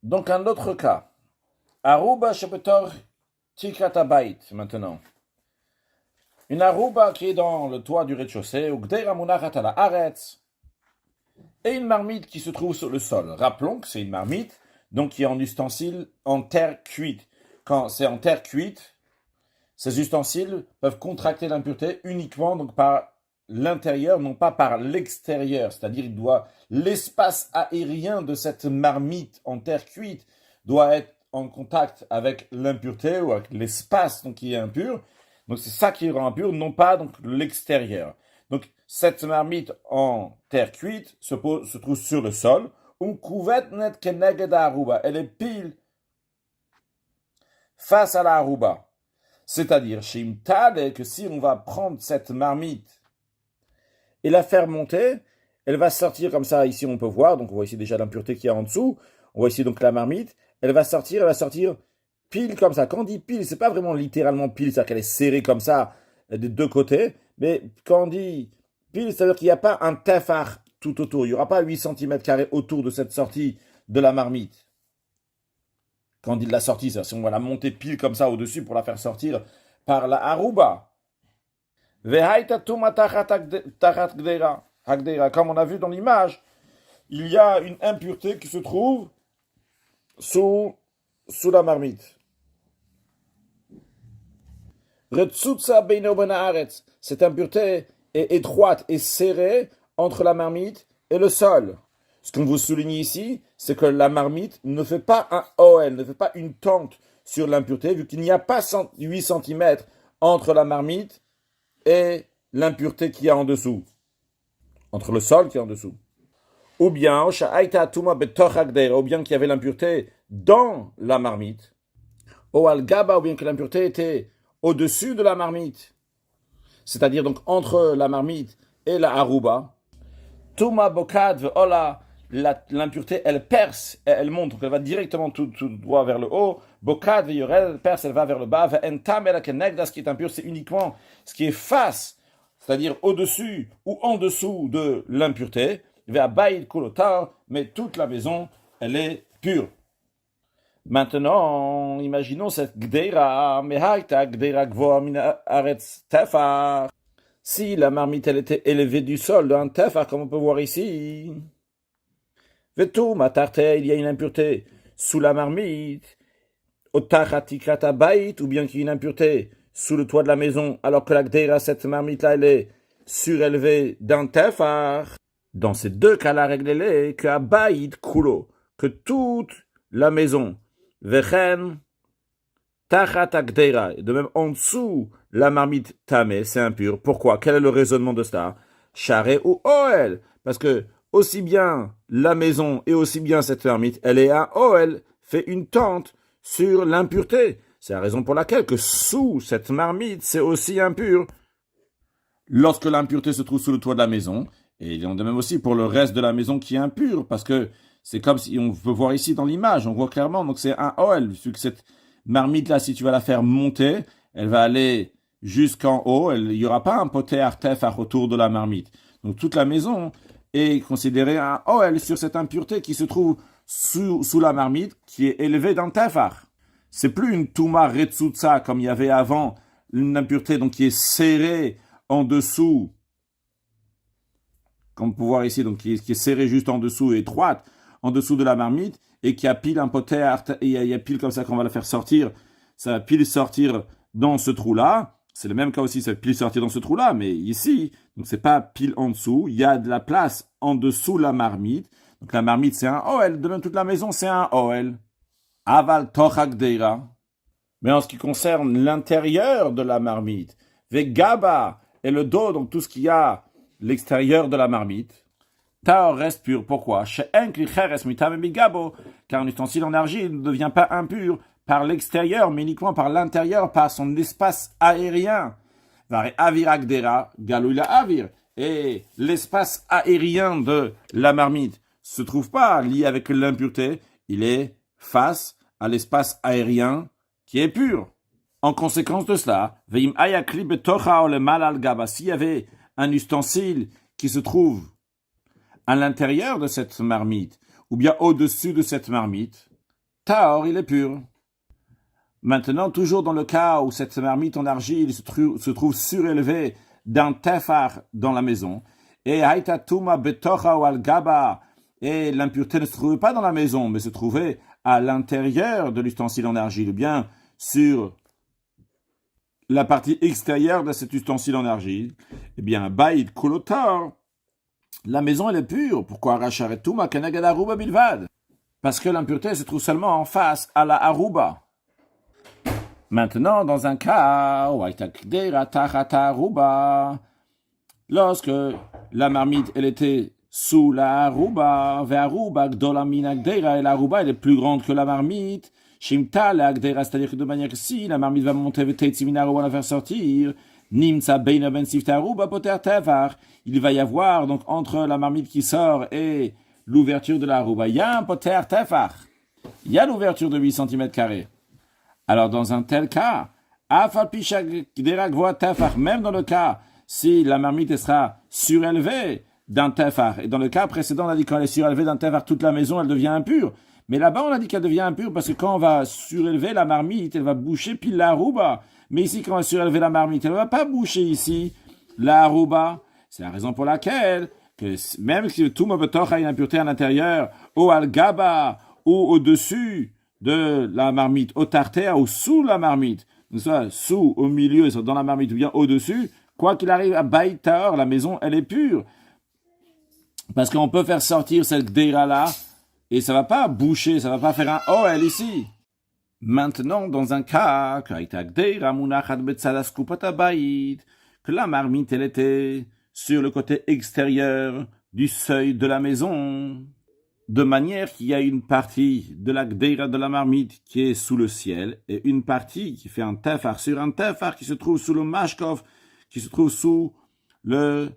Donc un autre cas. Aruba Shebetor Tikratabait, maintenant. Une aruba qui est dans le toit du rez-de-chaussée, ou Gdeira Munachat ala Aretz, et une marmite qui se trouve sur le sol. Rappelons que c'est une marmite, donc qui est en ustensile en terre cuite. Quand c'est en terre cuite, ces ustensiles peuvent contracter l'impureté uniquement donc par l'intérieur, non pas par l'extérieur. C'est-à-dire l'espace aérien de cette marmite en terre cuite doit être en contact avec l'impureté ou avec l'espace donc, qui est impur. Donc c'est ça qui rend impur, non pas donc l'extérieur. Donc cette marmite en terre cuite se trouve sur le sol. Elle est pile face à la aruba. C'est-à-dire, que si on va prendre cette marmite et la faire monter, elle va sortir comme ça, ici on peut voir, donc on voit ici déjà l'impureté qu'il y a en dessous, on voit ici donc la marmite, elle va sortir pile comme ça. Quand on dit pile, c'est pas vraiment littéralement pile, c'est-à-dire qu'elle est serrée comme ça des deux côtés, mais quand on dit pile, c'est-à-dire qu'il n'y a pas un tefar tout autour, il n'y aura pas 8 cm autour de cette sortie de la marmite. Quand on dit de la sortie, c'est-à-dire si on va la monter pile comme ça au-dessus pour la faire sortir par la aruba. Comme on a vu dans l'image, il y a une impureté qui se trouve sous la marmite. Cette impureté est étroite et serrée entre la marmite et le sol. Ce qu'on vous souligne ici, c'est que la marmite ne fait pas un OL, ne fait pas une tente sur l'impureté, vu qu'il n'y a pas 8 cm entre la marmite et l'impureté qui est en dessous, entre le sol qui est en dessous. Ou bien qu'il y avait l'impureté dans la marmite, ou bien que l'impureté était au-dessus de la marmite, c'est-à-dire donc entre la marmite et la aruba. Tuma bokad ve'ola, l'impureté, elle perce, elle monte, donc elle va directement tout droit vers le haut. Bokad ve'yorel, elle perce, elle va vers le bas. Ve'entam ce qui est impur, c'est uniquement ce qui est face, c'est-à-dire au-dessus ou en dessous de l'impureté. Ve'abayit kulotar, mais toute la maison, elle est pure. Maintenant, imaginons cette gdeira, mehaita gdeira gvoa min aretz tefar. Si la marmite elle était élevée du sol d'un tefar, comme on peut voir ici, vetou matarte, il y a une impureté sous la marmite, otachatikrata bait, ou bien qu'il y a une impureté sous le toit de la maison, alors que la gdeira, cette marmite-là, elle est surélevée d'un tefar. Dans ces deux cas, la règle est que abayit kulo, que toute la maison, vechen tachat agdeira, de même en dessous la marmite tamé, c'est impur. Pourquoi? Quel est le raisonnement de cela? Charé ou oel, parce que aussi bien la maison et aussi bien cette marmite, elle est à oel, fait une tente sur l'impureté. C'est la raison pour laquelle que sous cette marmite, c'est aussi impur. Lorsque l'impureté se trouve sous le toit de la maison, et il en est de même aussi pour le reste de la maison qui est impur, parce que c'est comme si on peut voir ici dans l'image, on voit clairement, donc c'est un oel, vu que cette marmite-là, si tu vas la faire monter, elle va aller jusqu'en haut, il n'y aura pas un poté artefar autour de la marmite. Donc toute la maison est considérée un oel sur cette impureté qui se trouve sous la marmite qui est élevée d'un tefar. C'est plus une touma retsutsa comme il y avait avant, une impureté donc qui est serrée en dessous, comme on peut voir ici, donc qui est serrée juste en dessous, étroite, en dessous de la marmite, et qui a pile un poter, et il y a pile comme ça qu'on va la faire sortir, ça va pile sortir dans ce trou-là. C'est le même cas aussi, ça va pile sortir dans ce trou-là, mais ici, donc c'est pas pile en dessous, il y a de la place en dessous la marmite. Donc la marmite c'est un OL, de toute la maison c'est un OL. Aval tochak deira. Mais en ce qui concerne l'intérieur de la marmite, vegaba et le dos, donc tout ce qu'il y a l'extérieur de la marmite, taor reste pur. Pourquoi? Car un ustensile en argile ne devient pas impur par l'extérieur, mais uniquement par l'intérieur, par son espace aérien. Et l'espace aérien de la marmite se trouve pas lié avec l'impureté, il est face à l'espace aérien qui est pur. En conséquence de cela, s'il y avait un ustensile qui se trouve à l'intérieur de cette marmite, ou bien au-dessus de cette marmite, taor, il est pur. Maintenant, toujours dans le cas où cette marmite en argile se trouve surélevée d'un tefar dans la maison, et et l'impureté ne se trouvait pas dans la maison, mais se trouvait à l'intérieur de l'ustensile en argile, ou bien sur la partie extérieure de cet ustensile en argile, eh bien, baïd kulotar, la maison elle est pure. Pourquoi racharetuma keneged aruba bilvad? Parce que l'impureté se trouve seulement en face à la aruba. Maintenant, dans un cas, lorsque la marmite elle était sous la aruba, et la aruba elle est plus grande que la marmite, Shimta la agdera, c'est-à-dire que de manière que si la marmite va monter on va la faire sortir, Nimsa beina ben sifta aruba poter tevar, il va y avoir donc entre la marmite qui sort et l'ouverture de la aruba, il y a un poter tevar, il y a l'ouverture de 8 cm². Alors dans un tel cas, même dans le cas si la marmite sera surélevée d'un tefar, et dans le cas précédent on a dit quand elle est surélevée d'un tefar, toute la maison elle devient impure. Mais là-bas, on a dit qu'elle devient impure parce que quand on va surélever la marmite, elle va boucher pile la aruba. Mais ici, quand on va surélever la marmite, elle ne va pas boucher ici la aruba. C'est la raison pour laquelle, que même si tout a une impureté à l'intérieur, ou al gaba, ou au-dessus de la marmite, au tartère, ou sous la marmite, soit sous, au milieu, soit dans la marmite, ou bien au-dessus, quoi qu'il arrive à Baïtaor, la maison, elle est pure. Parce qu'on peut faire sortir cette déra-là, et ça va pas boucher, ça va pas faire un OL ici. Maintenant, dans un cas, que la marmite, elle était sur le côté extérieur du seuil de la maison, de manière qu'il y a une partie de la gdeira de la marmite qui est sous le ciel, et une partie qui fait un tefar sur un tefar qui se trouve sous le mashkov, qui se trouve sous le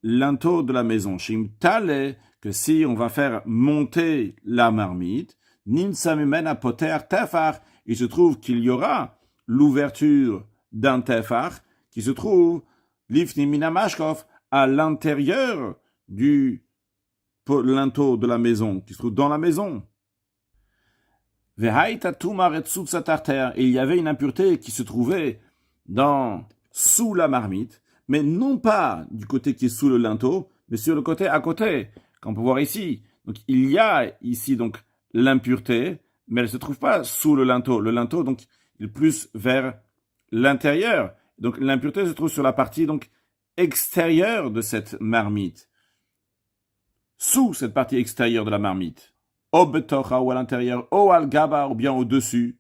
linteau de la maison. Shimtale, que si on va faire monter la marmite, Nimsamimena poter tefar, il se trouve qu'il y aura l'ouverture d'un tefar qui se trouve lifni minamashkov à l'intérieur du linteau de la maison, qui se trouve dans la maison. Et il y avait une impureté qui se trouvait sous la marmite, mais non pas du côté qui est sous le linteau, mais sur le côté à côté, qu'on peut voir ici. Donc, il y a ici, donc, l'impureté, mais elle ne se trouve pas sous le linteau. Le linteau, donc, il est plus vers l'intérieur. Donc, l'impureté se trouve sur la partie, donc, extérieure de cette marmite. Sous cette partie extérieure de la marmite. Au betocha, ou à l'intérieur, au al-gaba, ou bien au-dessus.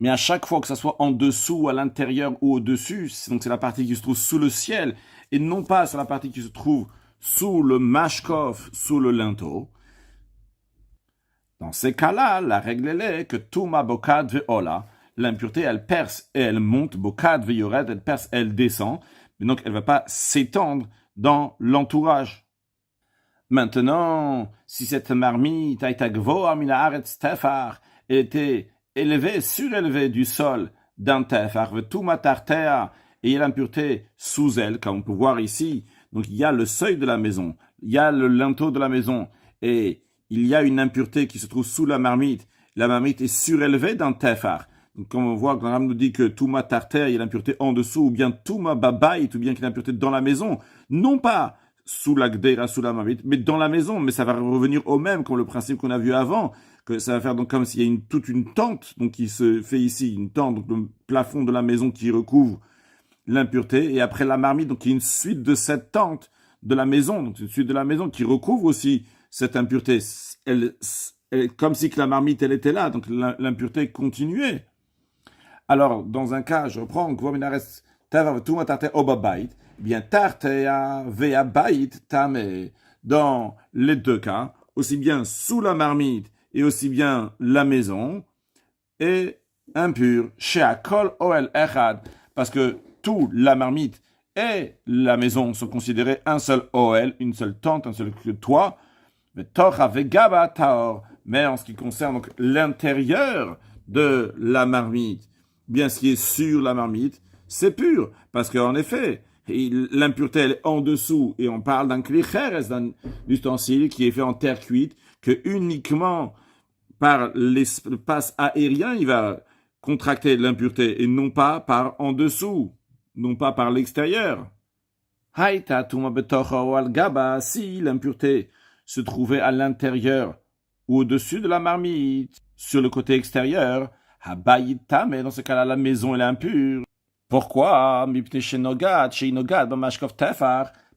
Mais à chaque fois que ça soit en dessous, à l'intérieur ou au-dessus, donc c'est la partie qui se trouve sous le ciel, et non pas sur la partie qui se trouve sous le mashkov, sous le linteau. Dans ces cas-là, la règle est que Tuma Bokad Ve'ola, l'impureté, elle perce et elle monte, Bokad Ve'yored, elle perce, elle descend, mais donc elle ne va pas s'étendre dans l'entourage. Maintenant, si cette marmite a été gvoa mina aretz tefar, elle était élevée, surélevée du sol d'un tefar, Ve'tuma tartea, et il y a l'impureté sous elle, comme on peut voir ici. Donc il y a le seuil de la maison, il y a le linteau de la maison, et il y a une impureté qui se trouve sous la marmite est surélevée d'un tefar. Donc, comme on voit, quand Ram nous dit que Touma Tarter, il y a l'impureté en dessous, ou bien Touma Babait, ou bien qu'il y a l'impureté dans la maison, non pas sous la Gdera, sous la marmite, mais dans la maison. Mais ça va revenir au même, comme le principe qu'on a vu avant, que ça va faire donc comme s'il y a toute une tente, donc qui se fait ici, une tente, donc le plafond de la maison qui recouvre l'impureté, et après la marmite, donc il y a une suite de cette tente de la maison, donc une suite de la maison qui recouvre aussi cette impureté. Elle, comme si que la marmite, elle était là, donc l'impureté continuait. Alors, dans un cas, je reprends, eh bien, tartea vea bait tame. Dans les deux cas, aussi bien sous la marmite et aussi bien la maison, est impure. Sheakol oel echad. Parce que tout, la marmite et la maison sont considérés un seul oel, une seule tente, un seul toit. Mais en ce qui concerne donc l'intérieur de la marmite, bien ce qui est sur la marmite, c'est pur. Parce qu'en effet, l'impureté elle est en dessous, et on parle d'un klicheres, d'un ustensile qui est fait en terre cuite, que uniquement par l'espace aérien, il va contracter l'impureté, et non pas par en dessous, non pas par l'extérieur. Si l'impureté se trouvait à l'intérieur ou au-dessus de la marmite, sur le côté extérieur, mais dans ce cas-là, la maison est impure. Pourquoi?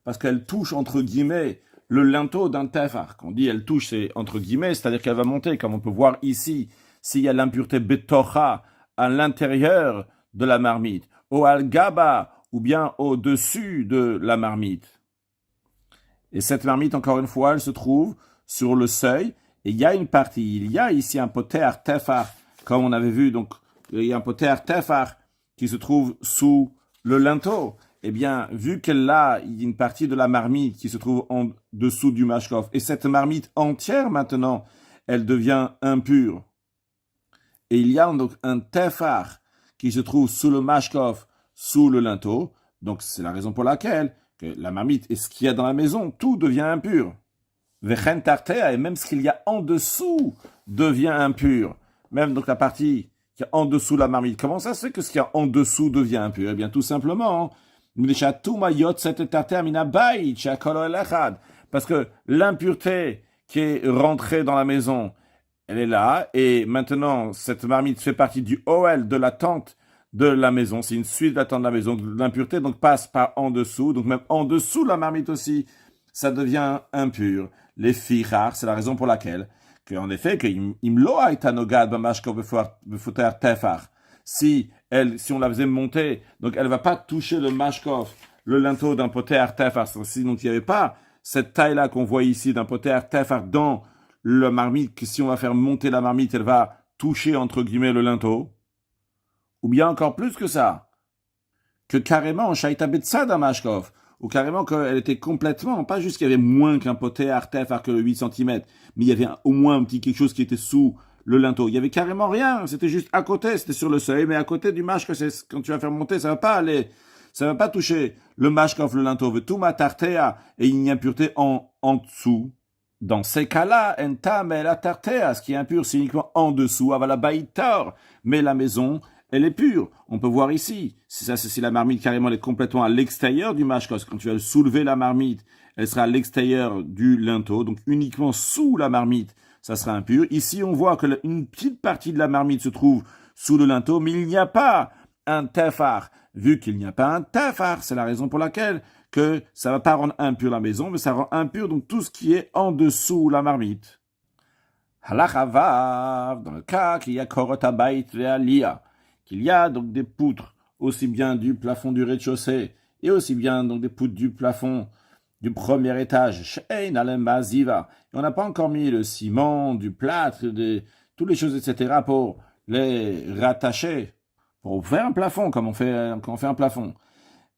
Parce qu'elle touche, entre guillemets, le linteau d'un tefar. Quand on dit elle touche, c'est entre guillemets, c'est-à-dire qu'elle va monter, comme on peut voir ici, s'il y a l'impureté betocha à l'intérieur de la marmite, ou al-gaba, ou bien au-dessus de la marmite. Et cette marmite, encore une fois, elle se trouve sur le seuil, et il y a une partie, il y a ici un poter tefar, comme on avait vu, donc il y a un poter tefar qui se trouve sous le linteau. Eh bien, vu qu'elle a une partie de la marmite qui se trouve en dessous du mashkov, et cette marmite entière maintenant, elle devient impure. Et il y a donc un tefar qui se trouve sous le mashkov, sous le linteau. Donc c'est la raison pour laquelle que la marmite et ce qu'il y a dans la maison, tout devient impur. Vechen tartea, et même ce qu'il y a en dessous devient impur. Même donc la partie qui est en dessous de la marmite. Comment ça se fait que ce qu'il y a en dessous devient impur? Eh bien tout simplement, parce que l'impureté qui est rentrée dans la maison, elle est là, et maintenant cette marmite fait partie du Oel, de la tente de la maison, c'est une suite de la tente de la maison, l'impureté donc passe par en dessous, donc même en dessous de la marmite aussi, ça devient impur. Les fichar, c'est la raison pour laquelle, qu'en effet, si on la faisait monter, donc elle va pas toucher le mashkov, le linteau d'un poter tefar, si donc il n'y avait pas cette taille-là qu'on voit ici d'un poter tefar dans la marmite, que si on va faire monter la marmite, elle va toucher entre guillemets le linteau, ou bien encore plus que ça, que carrément, shaita betzad mashkov, ou carrément qu'elle était complètement, pas juste qu'il y avait moins qu'un poter tefar que le 8 cm, mais il y avait au moins un petit quelque chose qui était sous le linteau. Il y avait carrément rien, c'était juste à côté, c'était sur le seuil, mais à côté du mashkov, quand tu vas faire monter, ça va pas aller, ça va pas toucher le mashkov, le linteau, vetuma tartea, et il y a une impureté en dessous. Dans ces cas-là, entam et la tartea, ce qui est impur, c'est uniquement en dessous, avala baitar, mais la maison, elle est pure. On peut voir ici, si la marmite carrément elle est complètement à l'extérieur du mashkov, quand tu vas soulever la marmite, elle sera à l'extérieur du linteau, donc uniquement sous la marmite, ça sera impur. Ici, on voit que une petite partie de la marmite se trouve sous le linteau, mais il n'y a pas un tefar. Vu qu'il n'y a pas un tefar, c'est la raison pour laquelle que ça ne va pas rendre impur la maison, mais ça rend impur donc tout ce qui est en dessous la marmite. Halachavav, dans le cas qu'il y a korotabait ve'alia, qu'il y a donc des poutres, aussi bien du plafond du rez-de-chaussée, et aussi bien donc des poutres du plafond du premier étage. Et on n'a pas encore mis le ciment, du plâtre, toutes les choses, etc., pour les rattacher, pour faire un plafond, comme on fait un plafond.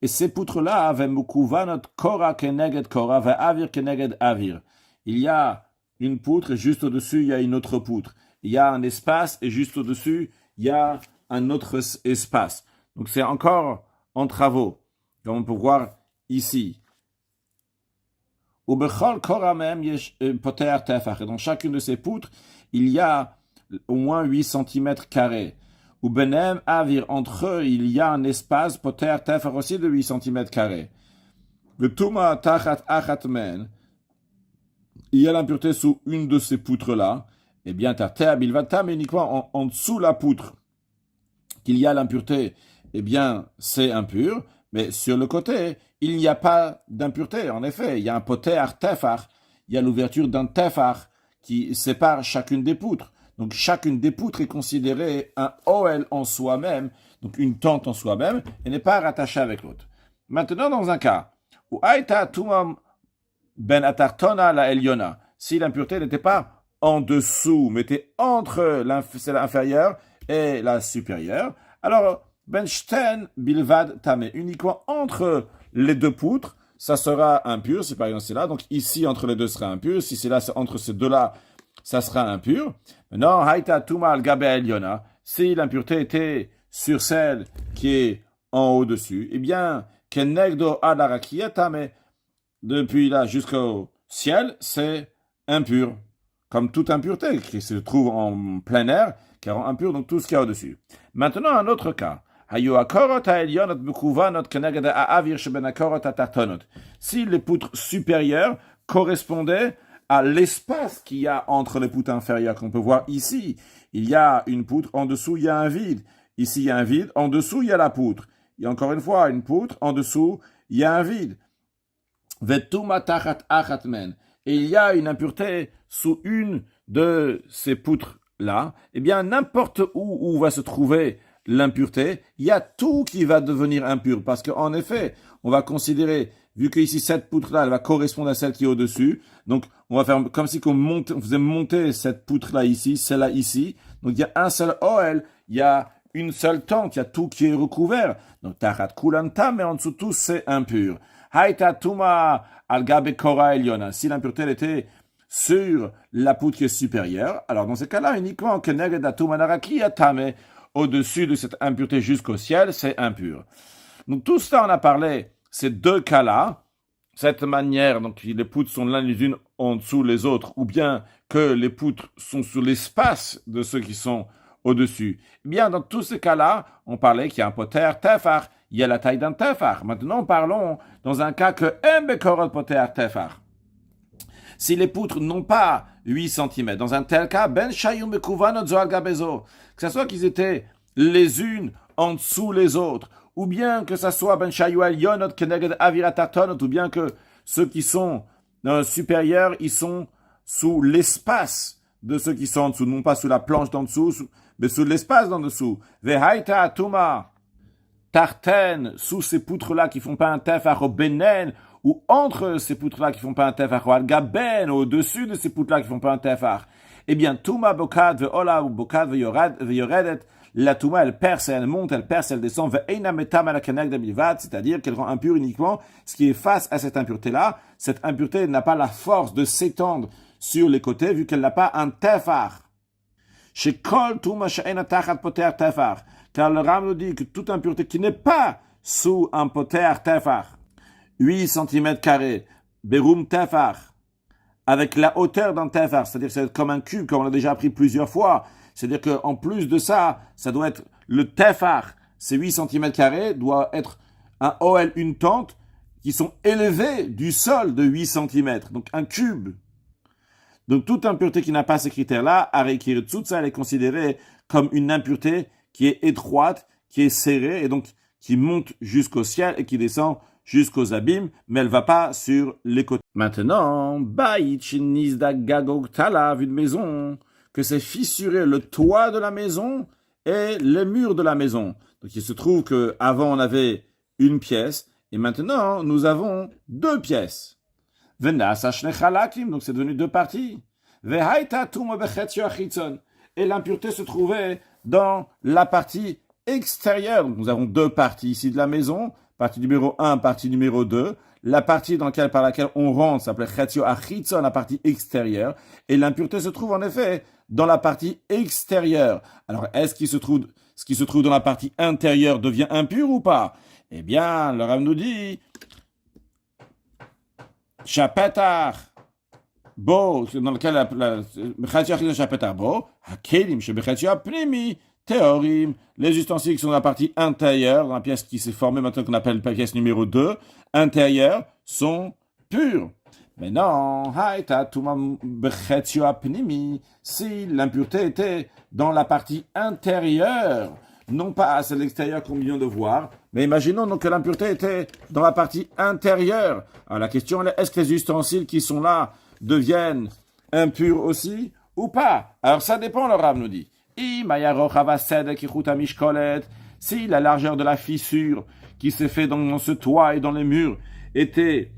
Et ces poutres-là, il y a une poutre et juste au-dessus, il y a une autre poutre. Il y a un espace et juste au-dessus, il y a un autre espace. Donc c'est encore en travaux, comme on peut voir ici. Ou bechol koramem poter tefach. Et dans chacune de ces poutres, il y a au moins 8 centimètres carrés. Ou benem avir, entre eux, il y a un espace poter tefach aussi de 8 centimètres carrés. Le tuma tachat achatmen, il y a l'impureté sous une de ces poutres-là. Eh bien, tartea bilvata, mais uniquement en dessous la poutre qu'il y a l'impureté, eh bien, c'est impur. Mais sur le côté, il n'y a pas d'impureté. En effet, il y a un poter tefach, il y a l'ouverture d'un tefach qui sépare chacune des poutres. Donc, chacune des poutres est considérée un OL en soi-même, donc une tente en soi-même, et n'est pas rattachée avec l'autre. Maintenant, dans un cas où Aïta Tumam Ben Atartona la Eliona, si l'impureté n'était pas en dessous, mais était entre l'inférieure et la supérieure, alors Benchten Bilvad Tame, uniquement entre les deux poutres, ça sera impur, si par exemple c'est là, donc ici entre les deux sera impur, si c'est là, c'est entre ces deux-là, ça sera impur. Maintenant, Haïta Tuma al Gabe Eliona, si l'impureté était sur celle qui est en haut-dessus, eh bien, Kenegdo Adarakia Tame, depuis là jusqu'au ciel, c'est impur. Comme toute impureté qui se trouve en plein air, qui rend impur donc tout ce qu'il y a au-dessus. Maintenant, un autre cas. Si les poutres supérieures correspondaient à l'espace qu'il y a entre les poutres inférieures, qu'on peut voir ici, il y a une poutre, en dessous il y a un vide. Ici il y a un vide, en dessous il y a la poutre. Il y a encore une fois une poutre, en dessous il y a un vide. Et il y a une impureté sous une de ces poutres-là, eh bien, n'importe où va se trouver l'impureté, il y a tout qui va devenir impur. Parce qu'en effet, on va considérer, vu que ici, cette poutre-là, elle va correspondre à celle qui est au-dessus, donc on va faire comme si on faisait monter cette poutre-là ici, celle-là ici. Donc il y a un seul OL, il y a une seule tente, il y a tout qui est recouvert. Donc tarat kulanta, mais en dessous tout, c'est impur. Haïta tuma al-gabe kora eliona. Si l'impureté elle était sur la poutre qui est supérieure, alors dans ce cas-là, uniquement que neged tuma naraki atame, au-dessus de cette impureté jusqu'au ciel, c'est impur. Donc tout ça, on a parlé, ces deux cas-là, cette manière, donc les poutres sont l'une les unes en dessous les autres, ou bien que les poutres sont sur l'espace de ceux qui sont au-dessus. Eh bien, dans tous ces cas-là, on parlait qu'il y a un poter tefach, il y a la taille d'un tefach. Maintenant, parlons dans un cas que bekorot poter tefach. Si les poutres n'ont pas 8 cm, dans un tel cas, ben shayum bekuvanot zoal gabezo, que ce soit qu'ils étaient les unes en dessous les autres, ou bien que ce soit ben shayuel yonot keneged aviratartonot, ou bien que ceux qui sont supérieurs, ils sont sous l'espace de ceux qui sont en dessous, non pas sous la planche d'en dessous, mais sous l'espace d'en dessous. Vehaita atuma tarten, sous ces poutres-là qui font pas un tefach au benen, ou entre ces poutres-là qui font pas un tefach au al-gaben, au-dessus de ces poutres-là qui font pas un tefach. Eh bien, tuma bokad ve'ola ou bokad ve'yoredet, la tuma, elle perce, elle monte, elle perce, elle descend, ve'eina metam ala keneg de bilvad, c'est-à-dire qu'elle rend impure uniquement ce qui est face à cette impureté-là. Cette impureté n'a pas la force de s'étendre sur les côtés, vu qu'elle n'a pas un tefach. Chez Kol Tuma She'ena Tachat Poter Tefach, car le Ram nous dit que toute impureté qui n'est pas sous un poter tefach, 8 cm carrés, berum tefach, avec la hauteur d'un tefach, c'est-à-dire que c'est comme un cube, comme on l'a déjà appris plusieurs fois, c'est-à-dire qu'en plus de ça, ça doit être le tefach, ces 8 cm carrés, doit être un OL, une tente, qui sont élevés du sol de 8 cm, donc un cube. Donc, toute impureté qui n'a pas ces critères-là, Arekir Tzutza, elle est considérée comme une impureté qui est étroite, qui est serrée, et donc qui monte jusqu'au ciel et qui descend jusqu'aux abîmes, mais elle ne va pas sur les côtés. Maintenant, Baït Nizda Gagog Tala, une maison, que c'est fissuré le toit de la maison et les murs de la maison. Donc, il se trouve qu'avant, on avait une pièce, et maintenant, nous avons 2 pièces. Donc c'est devenu 2 parties. Et l'impureté se trouvait dans la partie extérieure. Donc nous avons 2 parties ici de la maison, partie numéro 1, partie numéro 2. La partie par laquelle on rentre s'appelait Chetio Achitzon, la partie extérieure. Et l'impureté se trouve en effet dans la partie extérieure. Alors ce qui se trouve dans la partie intérieure devient impur ou pas? Eh bien, le Rav nous dit Shapetar Bo, dans lequel les ustensiles qui sont dans la partie intérieure, dans la pièce qui s'est formée maintenant qu'on appelle la pièce numéro 2, intérieure, sont purs. Mais non, si l'impureté était dans la partie intérieure, non pas à l'extérieur qu'on vient de voir, mais imaginons donc que l'impureté était dans la partie intérieure. Alors la question est, est-ce que les ustensiles qui sont là deviennent impurs aussi ou pas? Alors ça dépend, le Rav nous dit. Si la largeur de la fissure qui s'est fait dans ce toit et dans les murs était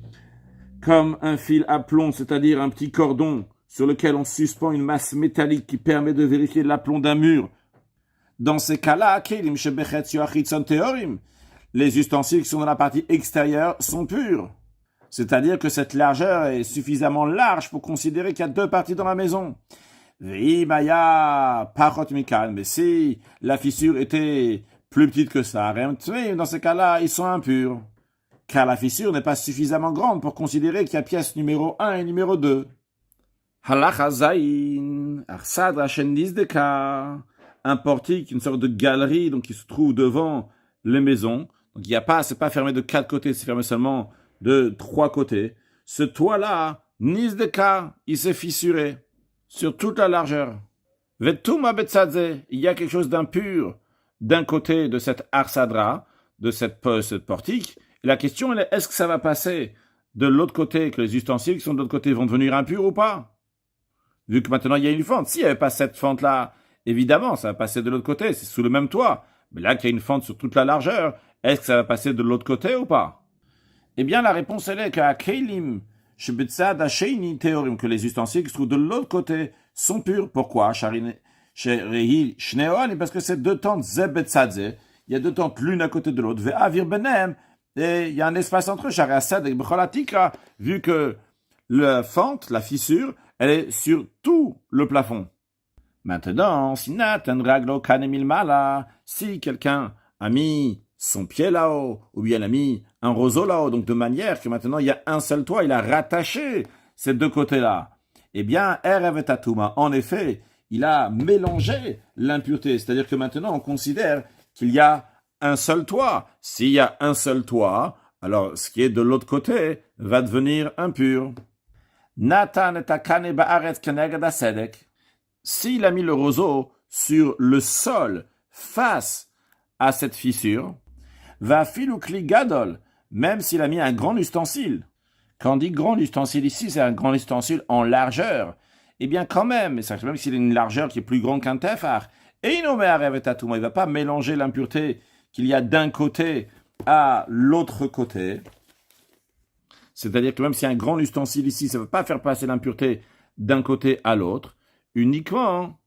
comme un fil à plomb, c'est-à-dire un petit cordon sur lequel on suspend une masse métallique qui permet de vérifier l'aplomb d'un mur, dans ces cas-là, les ustensiles qui sont dans la partie extérieure sont purs. C'est-à-dire que cette largeur est suffisamment large pour considérer qu'il y a deux parties dans la maison. Mais si la fissure était plus petite que ça, dans ces cas-là, ils sont impurs. Car la fissure n'est pas suffisamment grande pour considérer qu'il y a pièce numéro 1 et numéro 2. Un portique, une sorte de galerie, donc qui se trouve devant les maisons. Donc il y a pas, c'est pas fermé de 4 côtés, c'est fermé seulement de 3 côtés. Ce toit-là, nizdeka, il s'est fissuré sur toute la largeur. Vetuma betzadze, il y a quelque chose d'impur d'un côté de cette arsadra, de cette portique. Et la question est, est-ce que ça va passer de l'autre côté, que les ustensiles qui sont de l'autre côté vont devenir impurs ou pas? Vu que maintenant il y a une fente. S'il n'y avait pas cette fente-là, évidemment, ça va passer de l'autre côté, c'est sous le même toit. Mais là, qu'il y a une fente sur toute la largeur, est-ce que ça va passer de l'autre côté ou pas? Eh bien, la réponse, elle est qu'à Keilim, que les ustensiles qui se trouvent de l'autre côté sont purs. Pourquoi? Parce que c'est deux tentes zebetzadze. Il y a deux tentes l'une à côté de l'autre. Ve'avir benem. Et il y a un espace entre eux. Vu que la fente, la fissure, elle est sur tout le plafond. Maintenant, si quelqu'un a mis son pied là-haut, ou bien a mis un roseau là-haut, donc de manière que maintenant il y a un seul toit, il a rattaché ces deux côtés-là, eh bien, en effet, il a mélangé l'impureté, c'est-à-dire que maintenant on considère qu'il y a un seul toit. S'il y a un seul toit, alors ce qui est de l'autre côté va devenir impur. S'il a mis le roseau sur le sol face à cette fissure, va filoukli gadol, même s'il a mis un grand ustensile. Quand on dit grand ustensile ici, c'est un grand ustensile en largeur. Eh bien, quand même, même s'il a une largeur qui est plus grande qu'un tefar, et il ne va pas mélanger l'impureté qu'il y a d'un côté à l'autre côté. C'est-à-dire que même s'il y a un grand ustensile ici, ça ne va pas faire passer l'impureté d'un côté à l'autre. Uniquement,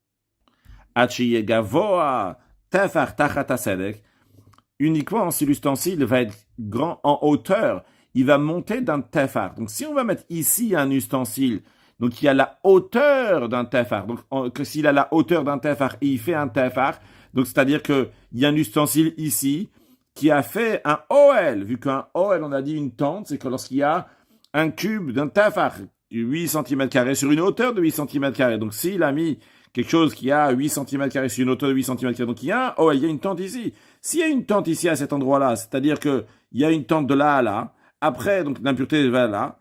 uniquement si l'ustensile va être grand en hauteur, il va monter d'un tefar. Donc si on va mettre ici un ustensile, donc il y a la hauteur d'un tefar, donc que s'il a la hauteur d'un tefar et il fait un tefar, donc c'est-à-dire qu'il y a un ustensile ici qui a fait un OL, vu qu'un OL, on a dit une tente, c'est que lorsqu'il y a un cube d'un tefar, 8 cm² sur une hauteur de 8 cm². Donc s'il a mis quelque chose qui a 8 cm² sur une hauteur de 8 cm², donc il y a une tente ici. S'il y a une tente ici à cet endroit-là, c'est-à-dire qu'il y a une tente de là à là, après, donc l'impureté va là,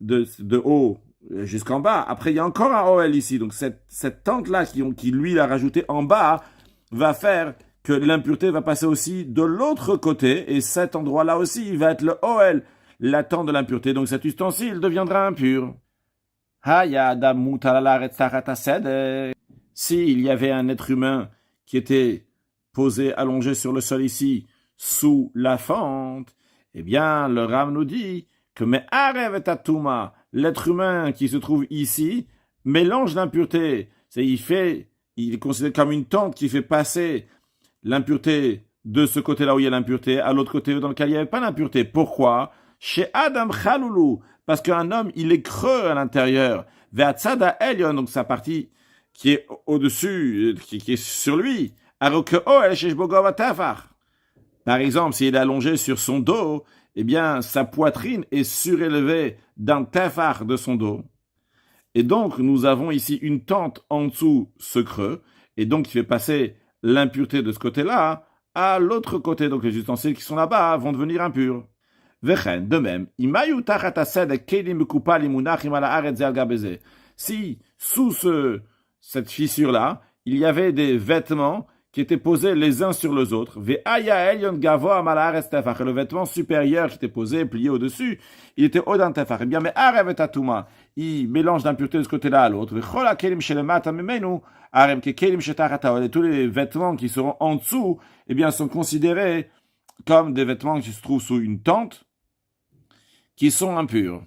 de haut jusqu'en bas. Après, il y a encore un OL ici. Donc cette tente-là qui lui l'a rajouté en bas va faire que l'impureté va passer aussi de l'autre côté, et cet endroit-là aussi, il va être le OL, la tente de l'impureté. Donc cet ustensile deviendra impur. S'il y avait un être humain qui était posé, allongé sur le sol ici, sous la fente, eh bien, le Ram nous dit que l'être humain qui se trouve ici mélange l'impureté. Il est considéré comme une tente qui fait passer l'impureté de ce côté-là où il y a l'impureté à l'autre côté dans lequel il n'y avait pas l'impureté. Pourquoi? Chez Adam Chaloulou, parce qu'un homme, il est creux à l'intérieur. Ve'atzada Elion, donc sa partie qui est au-dessus, qui est sur lui. Par exemple, s'il est allongé sur son dos, eh bien, sa poitrine est surélevée d'un tefar de son dos. Et donc, nous avons ici une tente en dessous, ce creux, et donc qui fait passer l'impureté de ce côté-là à l'autre côté. Donc, les ustensiles qui sont là-bas vont devenir impurs. Vechen, de même, si sous cette fissure-là, il y avait des vêtements qui étaient posés les uns sur les autres, et le vêtement supérieur qui était posé, plié au-dessus, il était au d'un tefar. Eh bien, mais Arev et Tatuma, il mélange d'impureté de ce côté-là à l'autre. Et tous les vêtements qui seront en dessous, eh bien, sont considérés comme des vêtements qui se trouvent sous une tente, qui sont impurs.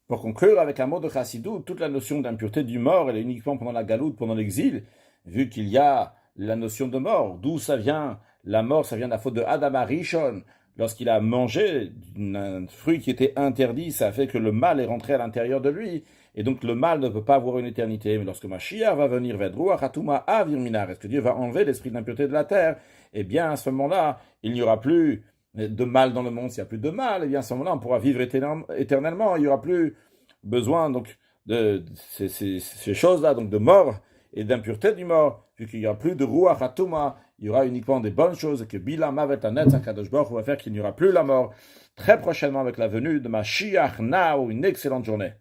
Pour conclure avec un mot de Chassidou, toute la notion d'impureté du mort, elle est uniquement pendant la galoute, pendant l'exil, vu qu'il y a la notion de mort. D'où ça vient? La mort, ça vient de la faute de Adam Arishon. Lorsqu'il a mangé un fruit qui était interdit, ça a fait que le mal est rentré à l'intérieur de lui. Et donc le mal ne peut pas avoir une éternité. Mais lorsque Mashiach va venir, est-ce que Dieu va enlever l'esprit d'impureté de la terre? Eh bien, à ce moment-là, il n'y aura plus de mal dans le monde. S'il n'y a plus de mal, eh bien, à ce moment-là, on pourra vivre éternellement. Il n'y aura plus besoin donc de ces choses-là, donc de mort et d'impureté du mort, vu qu'il n'y aura plus de Ruach Hatuma, il y aura uniquement des bonnes choses, et que Bila Mavet Anetz HaKadosh Baruch Hu va faire qu'il n'y aura plus la mort très prochainement avec la venue de Mashiach Now. Une excellente journée.